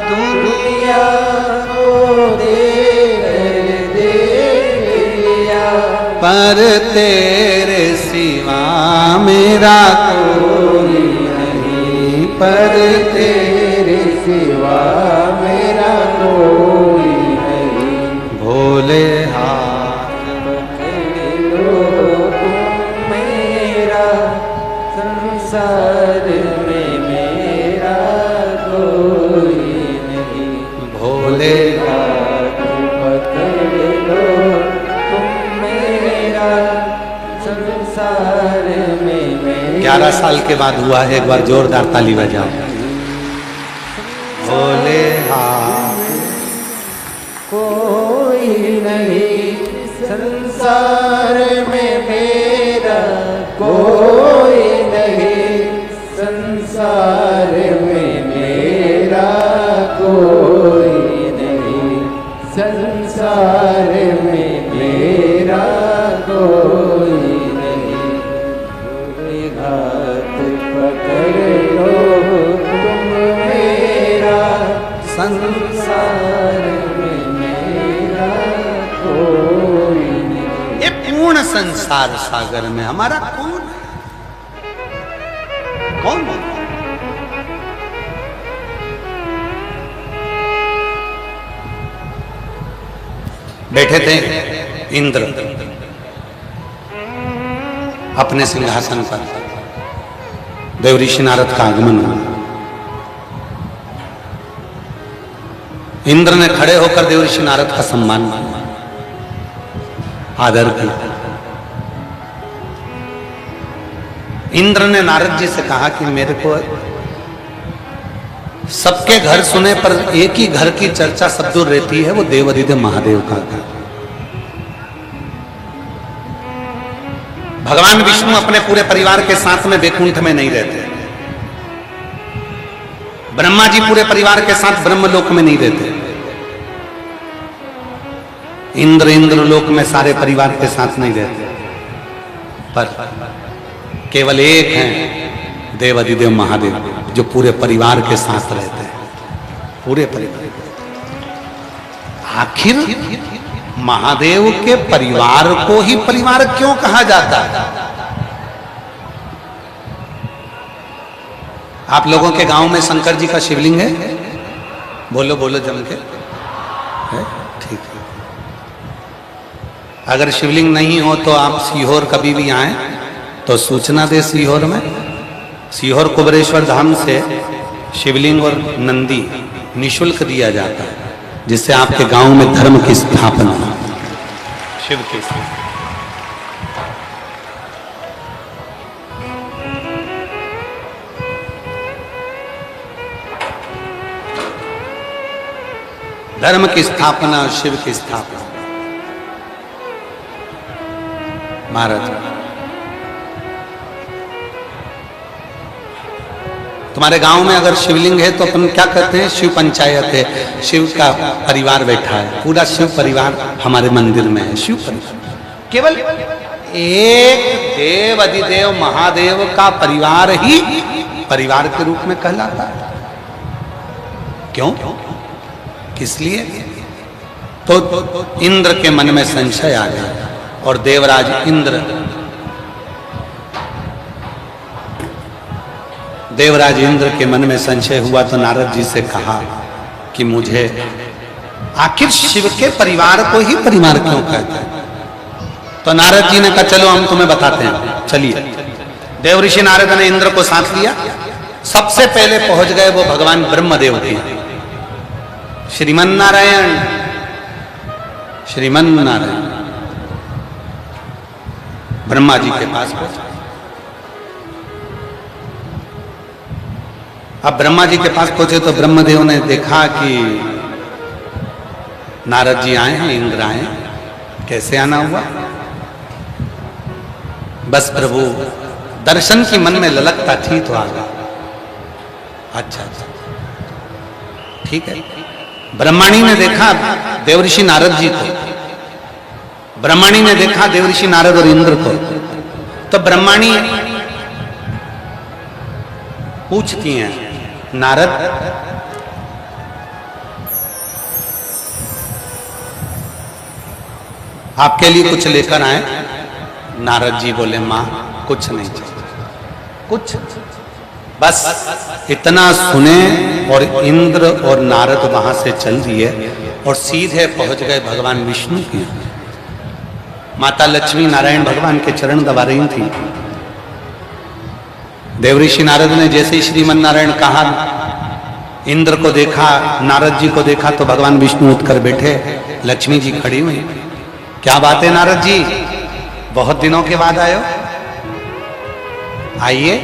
दुनिया को देकर देख लिया, पर तेरे सिवा मेरा कोई नहीं, पर तेरे सिवा मेरा कोई नहीं। भोले हाथ पकड़ लो तुम मेरा, संसार में मेरा कोई नहीं। भोले हाथ पकड़ लो तुम मेरा, संसार में मेरा। 11 साल के बाद हुआ है, एक बार जोरदार ताली बजाओ। भोले हाथ कोई नहीं, संसार में मेरा कोई नहीं, संसार में मेरा कोई नहीं, संसार में मेरा कोई नहीं। भोले हाथ पकड़ लो तुम मेरा, संसार में मेरा कोई नहीं। ये पूर्ण संसार सागर में हमारा कौन कौन बैठे थे इंद्र अपने सिंहासन पर, देवऋषि नारद का आगमन हुआ। इंद्र ने खड़े होकर देवऋषि नारद का सम्मान किया, आदर किया। इंद्र ने नारद जी से कहा कि मेरे को सबके घर सुने पर एक ही घर की चर्चा सब दूर रहती है, वो देवाधिदेव महादेव का घर। भगवान विष्णु अपने पूरे परिवार के साथ में वैकुंठ में नहीं रहते, ब्रह्मा जी पूरे परिवार के साथ ब्रह्मलोक में नहीं रहते, इंद्र लोक में सारे परिवार के साथ नहीं रहते, पर केवल एक हैं देवाधिदेव महादेव जो पूरे परिवार के साथ रहते हैं, पूरे परिवार। आखिर महादेव के परिवार को ही परिवार क्यों कहा जाता है? आप लोगों के गांव में शंकर जी का शिवलिंग है? बोलो बोलो जम के है? ठीक है। अगर शिवलिंग नहीं हो तो आप सीहोर कभी भी आए तो सूचना दे। सीहोर में, सीहोर कुबरेश्वर धाम से शिवलिंग और नंदी निशुल्क दिया जाता है, जिससे आपके गांव में धर्म की स्थापना हो, शिव की स्थापना। धर्म की स्थापना, शिव की स्थापना। महाराज, तुम्हारे गांव में अगर शिवलिंग है तो अपन क्या करते हैं? शिव पंचायत है, शिव का परिवार बैठा है, पूरा शिव परिवार हमारे मंदिर में है। शिव परिवार केवल एक देव अधिदेव महादेव का परिवार ही परिवार के रूप में कहलाता है। क्यों? किस लिए? तो इंद्र के मन में संशय आ गया और देवराज इंद्र, देवराज इंद्र के मन में संशय हुआ तो नारद जी से कहा कि मुझे आखिर शिव के परिवार को ही परिवार क्यों कहते हैं? तो नारद जी ने कहा चलो हम तुम्हें बताते हैं, चलिए। देवऋषि नारद ने इंद्र को साथ लिया, सबसे पहले पहुंच गए वो भगवान ब्रह्मदेव के, श्रीमन नारायण, श्रीमन नारायण ब्रह्मा जी के पास पहुंचे। अब ब्रह्मा जी के पास पहुंचे तो ब्रह्मदेव ने देखा कि नारद जी आए हैं, इंद्र आए हैं, कैसे आना हुआ? बस प्रभु दर्शन की मन में ललकता थी तो आ गया। अच्छा अच्छा ठीक है। ब्रह्मणी ने देखा देवऋषि नारद जी को, ब्रह्मणी ने देखा देवऋषि नारद और इंद्र को। तो ब्रह्मणी पूछती हैं, नारद आपके लिए कुछ लेकर आए? नारद जी बोले, मां कुछ नहीं चाहिए, कुछ बस इतना सुने। और इंद्र और नारद वहां से चल दिए और सीधे पहुंच गए भगवान विष्णु के यहाँ। माता लक्ष्मी नारायण भगवान के चरण दबा रही थी। देवऋषि नारद ने जैसे ही श्रीमन नारायण कहा, इंद्र को देखा, नारद जी को देखा, तो भगवान विष्णु उठकर बैठे, लक्ष्मी जी खड़ी हुई। क्या बात है नारद जी, बहुत दिनों के बाद आए हो, आइए।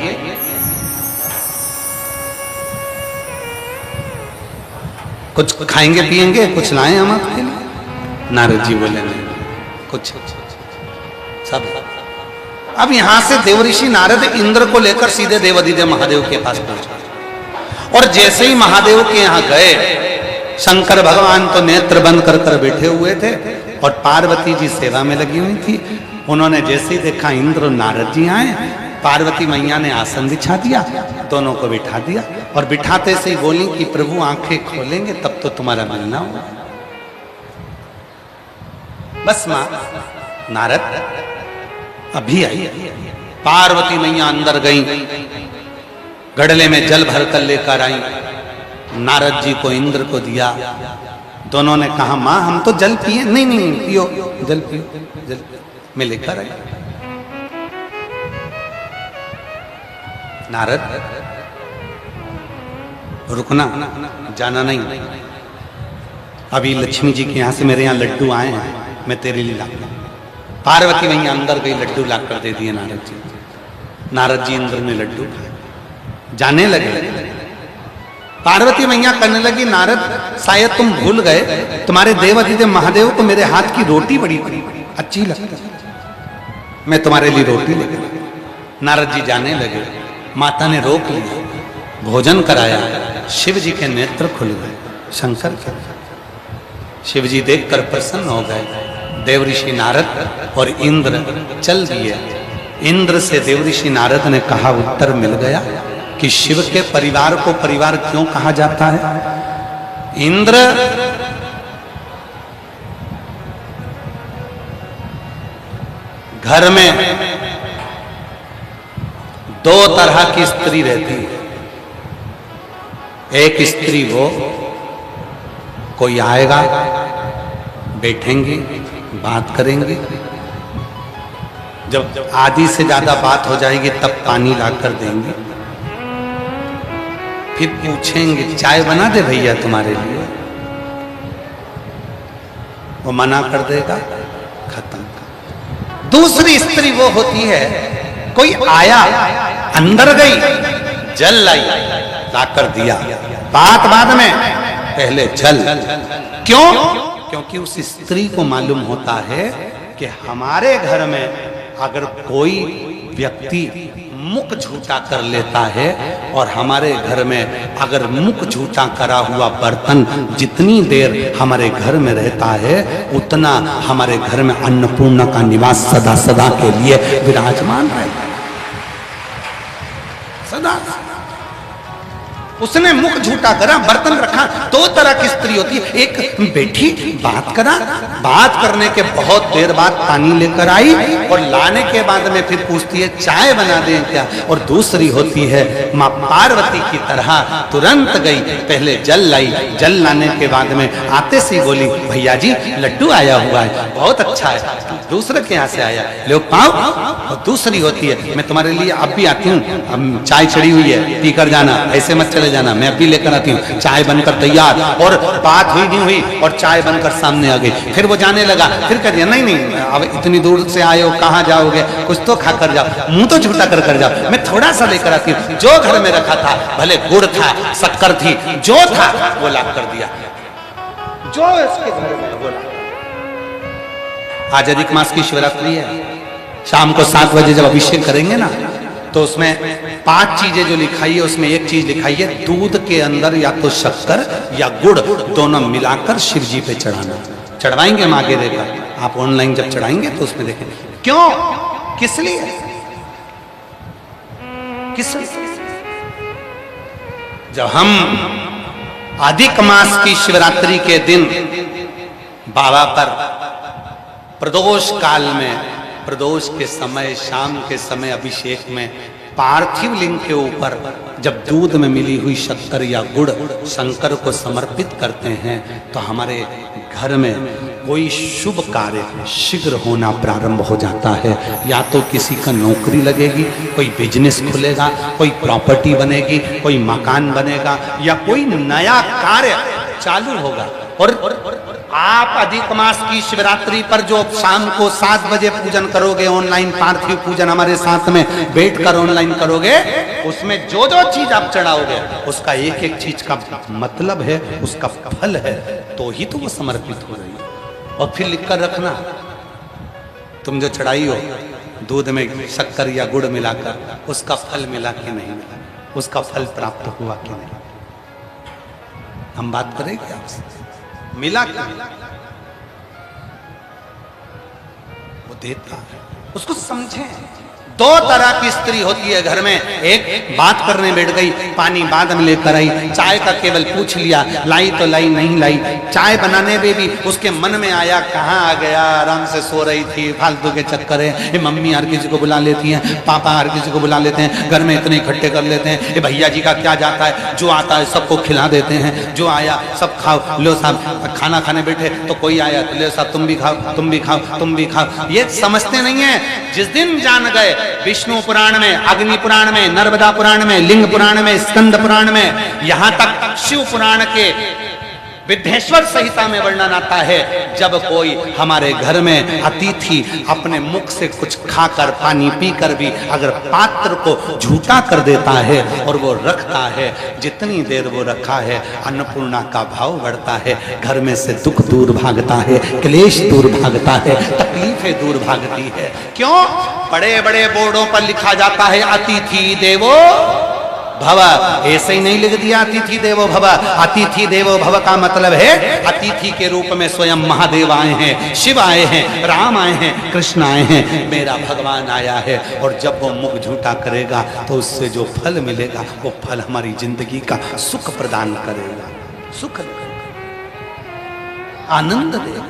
कुछ खाएंगे पिएंगे, कुछ लाएं हम आपके लिए? नारद जी बोले नहीं, कुछ सब। अब यहां से देवऋषि नारद इंद्र को लेकर सीधे देवाधिदेव महादेव के पास पहुंचे। और जैसे ही महादेव के यहां गए, शंकर भगवान तो नेत्र बंद कर कर बैठे हुए थे और पार्वती जी सेवा में लगी हुई थी। उन्होंने जैसे ही देखा इंद्र और नारद जी आए, पार्वती मैया ने आसन बिछा दिया, दोनों को बिठा दिया और बिठाते से ही बोली कि प्रभु आंखें खोलेंगे तब तो तुम्हारा मिलना होगा। बस मां नारद अभी आई। पार्वती मैया अंदर गई, गड़ले में जल भरकर लेकर आई, नारद जी को इंद्र को दिया। दोनों ने कहा, मां हम तो जल पिए। नहीं नहीं पियो, जल पियो, जल मैं लेकर आई। नारद रुकना, जाना नहीं, अभी लक्ष्मी जी के यहां से मेरे यहां लड्डू आए हैं, मैं तेरे लिए लाऊंगा। पार्वती मैया अंदर गई, लड्डू लाकर दे दिए नारद जी। नारद जी इंद्र ने लड्डू खाए, जाने लगे। पार्वती मैया कहने लगी, नारद शायद तुम भूल गए, तुम्हारे देवाधिदेव महादेव को मेरे हाथ की रोटी बड़ी अच्छी लगती, मैं तुम्हारे लिए रोटी लेकर। नारद जी जाने लगे, माता ने रोक लिया, भोजन कराया। शिव जी के नेत्र खुल गए, शंकर के। शिव जी देखकर प्रसन्न हो गए। देवऋषि नारद और इंद्र चल दिए। इंद्र से देवऋषि नारद ने कहा, उत्तर मिल गया कि शिव के परिवार को परिवार क्यों कहा जाता है। इंद्र घर में दो तरह की स्त्री रहती है। एक स्त्री वो, कोई आएगा, बैठेंगे, बात करेंगे, जब आधी से ज्यादा बात हो जाएगी तब पानी लाकर देंगे, फिर पूछेंगे चाय बना दे भैया तुम्हारे लिए, वो मना कर देगा, खत्म। दूसरी स्त्री वो होती है, कोई आया, अंदर गई, जल लाई, लाकर दिया, बात बाद में, पहले जल। क्यों? क्योंकि उस स्त्री को मालूम होता है कि हमारे घर में अगर कोई व्यक्ति मुख झूठा कर लेता है और हमारे घर में अगर मुख झूठा करा हुआ बर्तन जितनी देर हमारे घर में रहता है उतना हमारे घर में अन्नपूर्णा का निवास सदा सदा के लिए विराजमान रहता है। सदा उसने मुख झूठा करा, बर्तन रखा। दो तरह की स्त्री होती है, एक बैठी बात करा, बात करने के बहुत देर बाद पानी लेकर आई और लाने के बाद में फिर पूछती है चाय बना दें क्या। और दूसरी होती है माँ पार्वती की तरह, तुरंत गई, पहले जल लाई, जल लाने के बाद में आते से बोली भैया जी लड्डू आया हुआ है, बहुत अच्छा है, दूसरे के यहाँ से आया, लो पाओ। और दूसरी होती है मैं तुम्हारे लिए अब भी आती हूँ, चाय चढ़ी हुई है, पीकर जाना, ऐसे मत चले जाना, मैं अभी लेकर आती हूँ। चाय बनकर तैयार, और बात हुई नहीं हुई और चाय बनकर सामने आ गई। फिर वो जाने लगा, फिर कह दिया नहीं नहीं अब इतनी दूर से आए हो, कहाँ जाओगे, कुछ तो खा कर जाओ, मुंह तो झूठा कर जाओ, मैं थोड़ा सा लेकर आती हूँ। जो घर में रखा था, भले गुड़ था, शक्कर थी, जो था वो ला कर दिया, जो इसके घर में बोला। आज अधिक मास की शिवरात्रि है, शाम को 7 बजे जब अभिषेक करेंगे ना, तो उसमें 5 चीजें जो लिखाई है, उसमें एक चीज लिखाई है, दूध के अंदर या तो शक्कर या गुड़ दोनों मिलाकर शिव जी पे चढ़ाना। चढ़वाएंगे, हम आगे देखा, आप ऑनलाइन जब चढ़ाएंगे तो उसमें देखेंगे। क्यों, किस लिए, किस लिए? जब हम अधिक मास की शिवरात्रि के दिन बाबा पर प्रदोष काल में, प्रदोष के समय, शाम के समय अभिषेक में पार्थिव लिंग के ऊपर जब दूध में मिली हुई शक्कर या गुड़ शंकर को समर्पित करते हैं, तो हमारे घर में कोई शुभ कार्य शीघ्र होना प्रारंभ हो जाता है। या तो किसी का नौकरी लगेगी, कोई बिजनेस खुलेगा, कोई प्रॉपर्टी बनेगी, कोई मकान बनेगा, या कोई नया कार्य चालू होगा। और आप अधिक मास की शिवरात्रि पर जो शाम को 7 बजे पूजन करोगे, ऑनलाइन पार्थिव पूजन हमारे साथ में बैठकर ऑनलाइन करोगे, उसमें जो जो चीज आप चढ़ाओगे उसका एक एक चीज का मतलब है, उसका फल है, तो ही तो वो समर्पित हो रही है। और फिर लिखकर रखना, तुम जो चढ़ाई हो दूध में शक्कर या गुड़ मिलाकर, उसका फल मिला कि नहीं मिला, उसका फल प्राप्त हुआ कि नहीं। हम बात करेंगे आपसे, मिला क्या, वो देता है, उसको समझें। 2 तरह की स्त्री होती है घर में, एक बात करने बैठ गई, पानी बाद में लेकर आई, चाय का केवल पूछ लिया, लाई तो लाई, नहीं लाई। चाय बनाने में भी उसके मन में आया, कहाँ आ गया, आराम से सो रही थी, फालतू के चक्कर है, ये मम्मी हर किसी को बुला लेती हैं, पापा हर किसी को बुला लेते हैं, घर में इतने इकट्ठे कर लेते हैं, ये भैया जी का क्या जाता है, जो आता है सबको खिला देते हैं, जो आया सब खाओ, लो साहब खाना खाने बैठे तो कोई आया तो लो साहब तुम भी खाओ, तुम भी खाओ, तुम भी खाओ। ये समझते नहीं है। जिस दिन जान गए विष्णु पुराण में, अग्नि पुराण में, नर्मदा पुराण में, लिंग पुराण में, स्कंद पुराण में, यहां तक शिव पुराण के विद्येश्वर संहिता में वर्णन आता है, जब कोई हमारे घर में अतिथि अपने मुख से कुछ खाकर, पानी पीकर भी अगर पात्र को झूठा कर देता है और वो रखता है, जितनी देर वो रखा है अन्नपूर्णा का भाव बढ़ता है, घर में से दुख दूर भागता है, क्लेश दूर भागता है, तकलीफें दूर भागती है। क्यों? बड़े बड़े बोर्डों पर लिखा जाता है अतिथि देवो भव, ऐसे ही नहीं लिख दिया अतिथि देवो भव। अतिथि देवो भव का मतलब है अतिथि के रूप में स्वयं महादेव आए हैं, शिव आए हैं, राम आए हैं, कृष्ण आए हैं, मेरा भगवान आया है। और जब वो मुख झूठा करेगा तो उससे जो फल मिलेगा वो फल हमारी जिंदगी का सुख प्रदान करेगा, सुख आनंद देगा।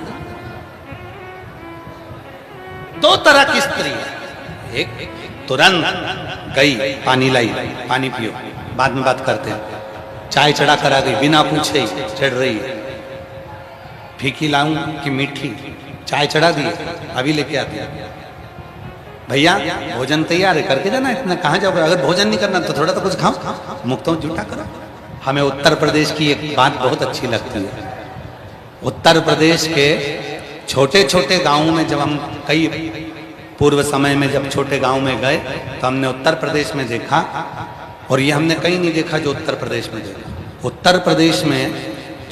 2 तरह की स्त्री है, एक तुरंत गई, पानी लाई, पानी पियो, बाद में बात करते हैं। चाय चढ़ा कर आ गई, बिना पूछे ही चढ़ रही है, फीकी लाऊं कि मीठी, चाय चढ़ा दी, अभी लेके आती है, भैया भोजन तैयार है, करके जाना, इतना कहाँ जाओगे, अगर भोजन नहीं करना तो थोड़ा तो कुछ खाओ, मुख तो झूठा करो। हमें उत्तर प्रदेश की एक बात बहुत अच्छी लगती है। उत्तर प्रदेश के छोटे छोटे गांवों में जब हम कई पूर्व समय में जब छोटे गांव में गए तो हमने उत्तर प्रदेश में देखा, और ये हमने कहीं नहीं देखा जो उत्तर प्रदेश में देखा। उत्तर प्रदेश में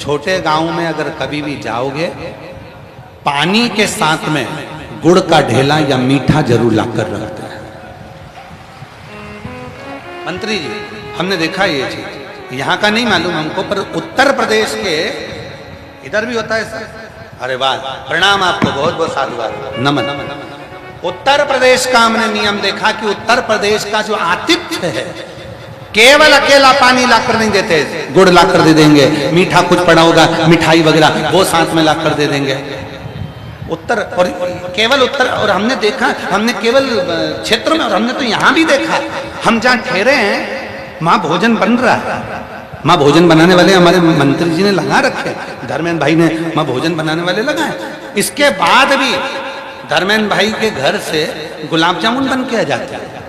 छोटे गांव में अगर कभी भी जाओगे, पानी के साथ में गुड़ का ढेला या मीठा जरूर लाकर रखते हैं। मंत्री जी, हमने देखा ये चीज, यहाँ का नहीं मालूम हमको, पर उत्तर प्रदेश के इधर भी होता है सर। अरे वाह, प्रणाम आपको, बहुत बहुत साधुवाद, नमन। उत्तर प्रदेश का हमने नियम देखा कि उत्तर प्रदेश का जो आतिथ्य है, केवल अकेला पानी लाकर नहीं देते, गुड़ लाकर दे देंगे, मीठा कुछ पड़ा होगा, मिठाई वगैरह वो साथ में लाकर दे देंगे। उत्तर, और केवल उत्तर, और हमने देखा, हमने केवल क्षेत्र में, और हमने तो यहाँ भी देखा, हम जहाँ ठहरे हैं वहाँ भोजन बन रहा है, माँ भोजन बनाने वाले हमारे मंत्री जी ने लगा रखे, धर्मेंद्र भाई ने माँ भोजन बनाने वाले लगाए। इसके बाद भी धर्मेंद्र भाई के घर से गुलाब जामुन बन के आ जाते हैं,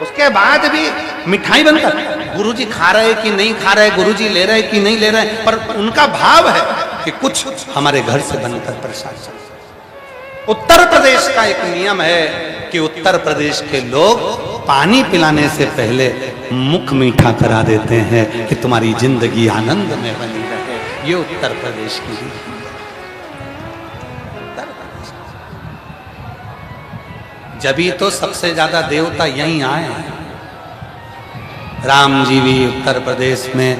उसके बाद भी मिठाई बनकर, गुरुजी खा रहे कि नहीं खा रहे, गुरुजी ले रहे कि नहीं ले रहे, पर उनका भाव है कि कुछ हमारे घर से बनकर प्रसाद। उत्तर प्रदेश का एक नियम है कि उत्तर प्रदेश के लोग पानी पिलाने से पहले मुख मीठा करा देते हैं कि तुम्हारी जिंदगी आनंद में बनी रहे। ये उत्तर प्रदेश की जभी तो सबसे ज्यादा देवता यहीं आए हैं। राम जी भी उत्तर प्रदेश में,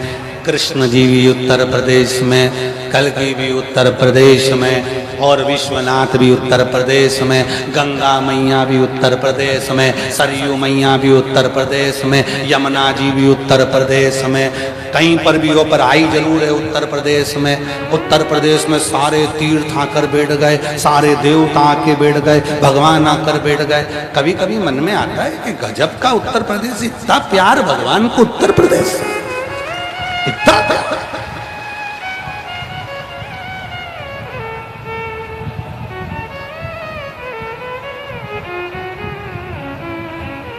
कृष्ण जी भी उत्तर प्रदेश में, कल्कि भी उत्तर प्रदेश में, और विश्वनाथ भी उत्तर प्रदेश में, गंगा मैया भी उत्तर प्रदेश में, सरयू मैया भी उत्तर प्रदेश में, यमुना जी भी उत्तर प्रदेश में। कहीं पर भी हो पर आई जरूर है उत्तर प्रदेश में। उत्तर प्रदेश में सारे तीर्थ आकर बैठ गए, सारे देवता आके बैठ गए, भगवान आकर बैठ गए। कभी कभी मन में आता है कि गजब का उत्तर प्रदेश, इतना प्यार भगवान को उत्तर प्रदेश से, इतना प्यार।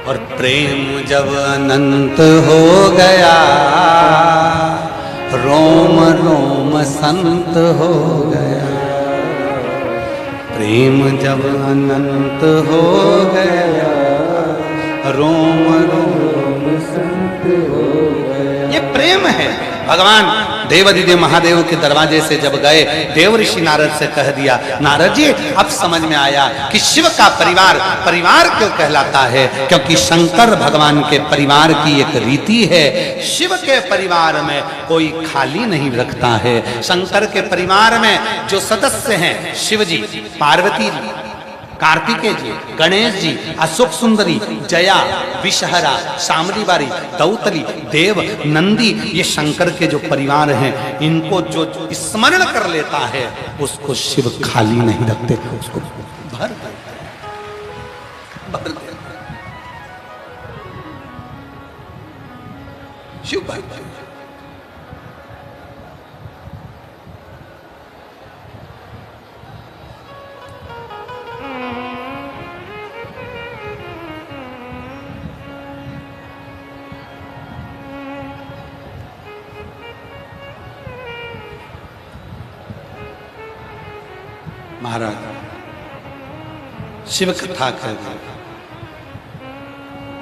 और प्रेम जब अनंत हो गया, रोम रोम संत हो गया। प्रेम जब अनंत हो गया, रोम रोम संत हो गया। ये प्रेम है। भगवान देवादिदेव महादेव के दरवाजे से जब गए, देव ऋषि नारद से कह दिया, नारद जी अब समझ में आया कि शिव का परिवार परिवार क्यों कहलाता है, क्योंकि शंकर भगवान के परिवार की एक रीति है। शिव के परिवार में कोई खाली नहीं रखता है। शंकर के परिवार में जो सदस्य हैं, शिव जी, पार्वती जी, कार्तिकेय जी, गणेश जी, अशोक सुंदरी, जया, विषहरा, शामली बारी, दौतली, देव, नंदी, ये शंकर के जो परिवार हैं, इनको जो स्मरण कर लेता है उसको शिव खाली नहीं रखते, उसको भर देते हैं। शिव भर देते हैं। महाराज शिव कथा कहते,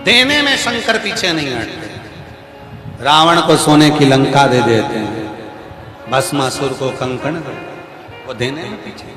देने में शंकर पीछे नहीं हटते। रावण को सोने की लंका दे देते हैं, भस्मासुर को कंकण, वो देने में पीछे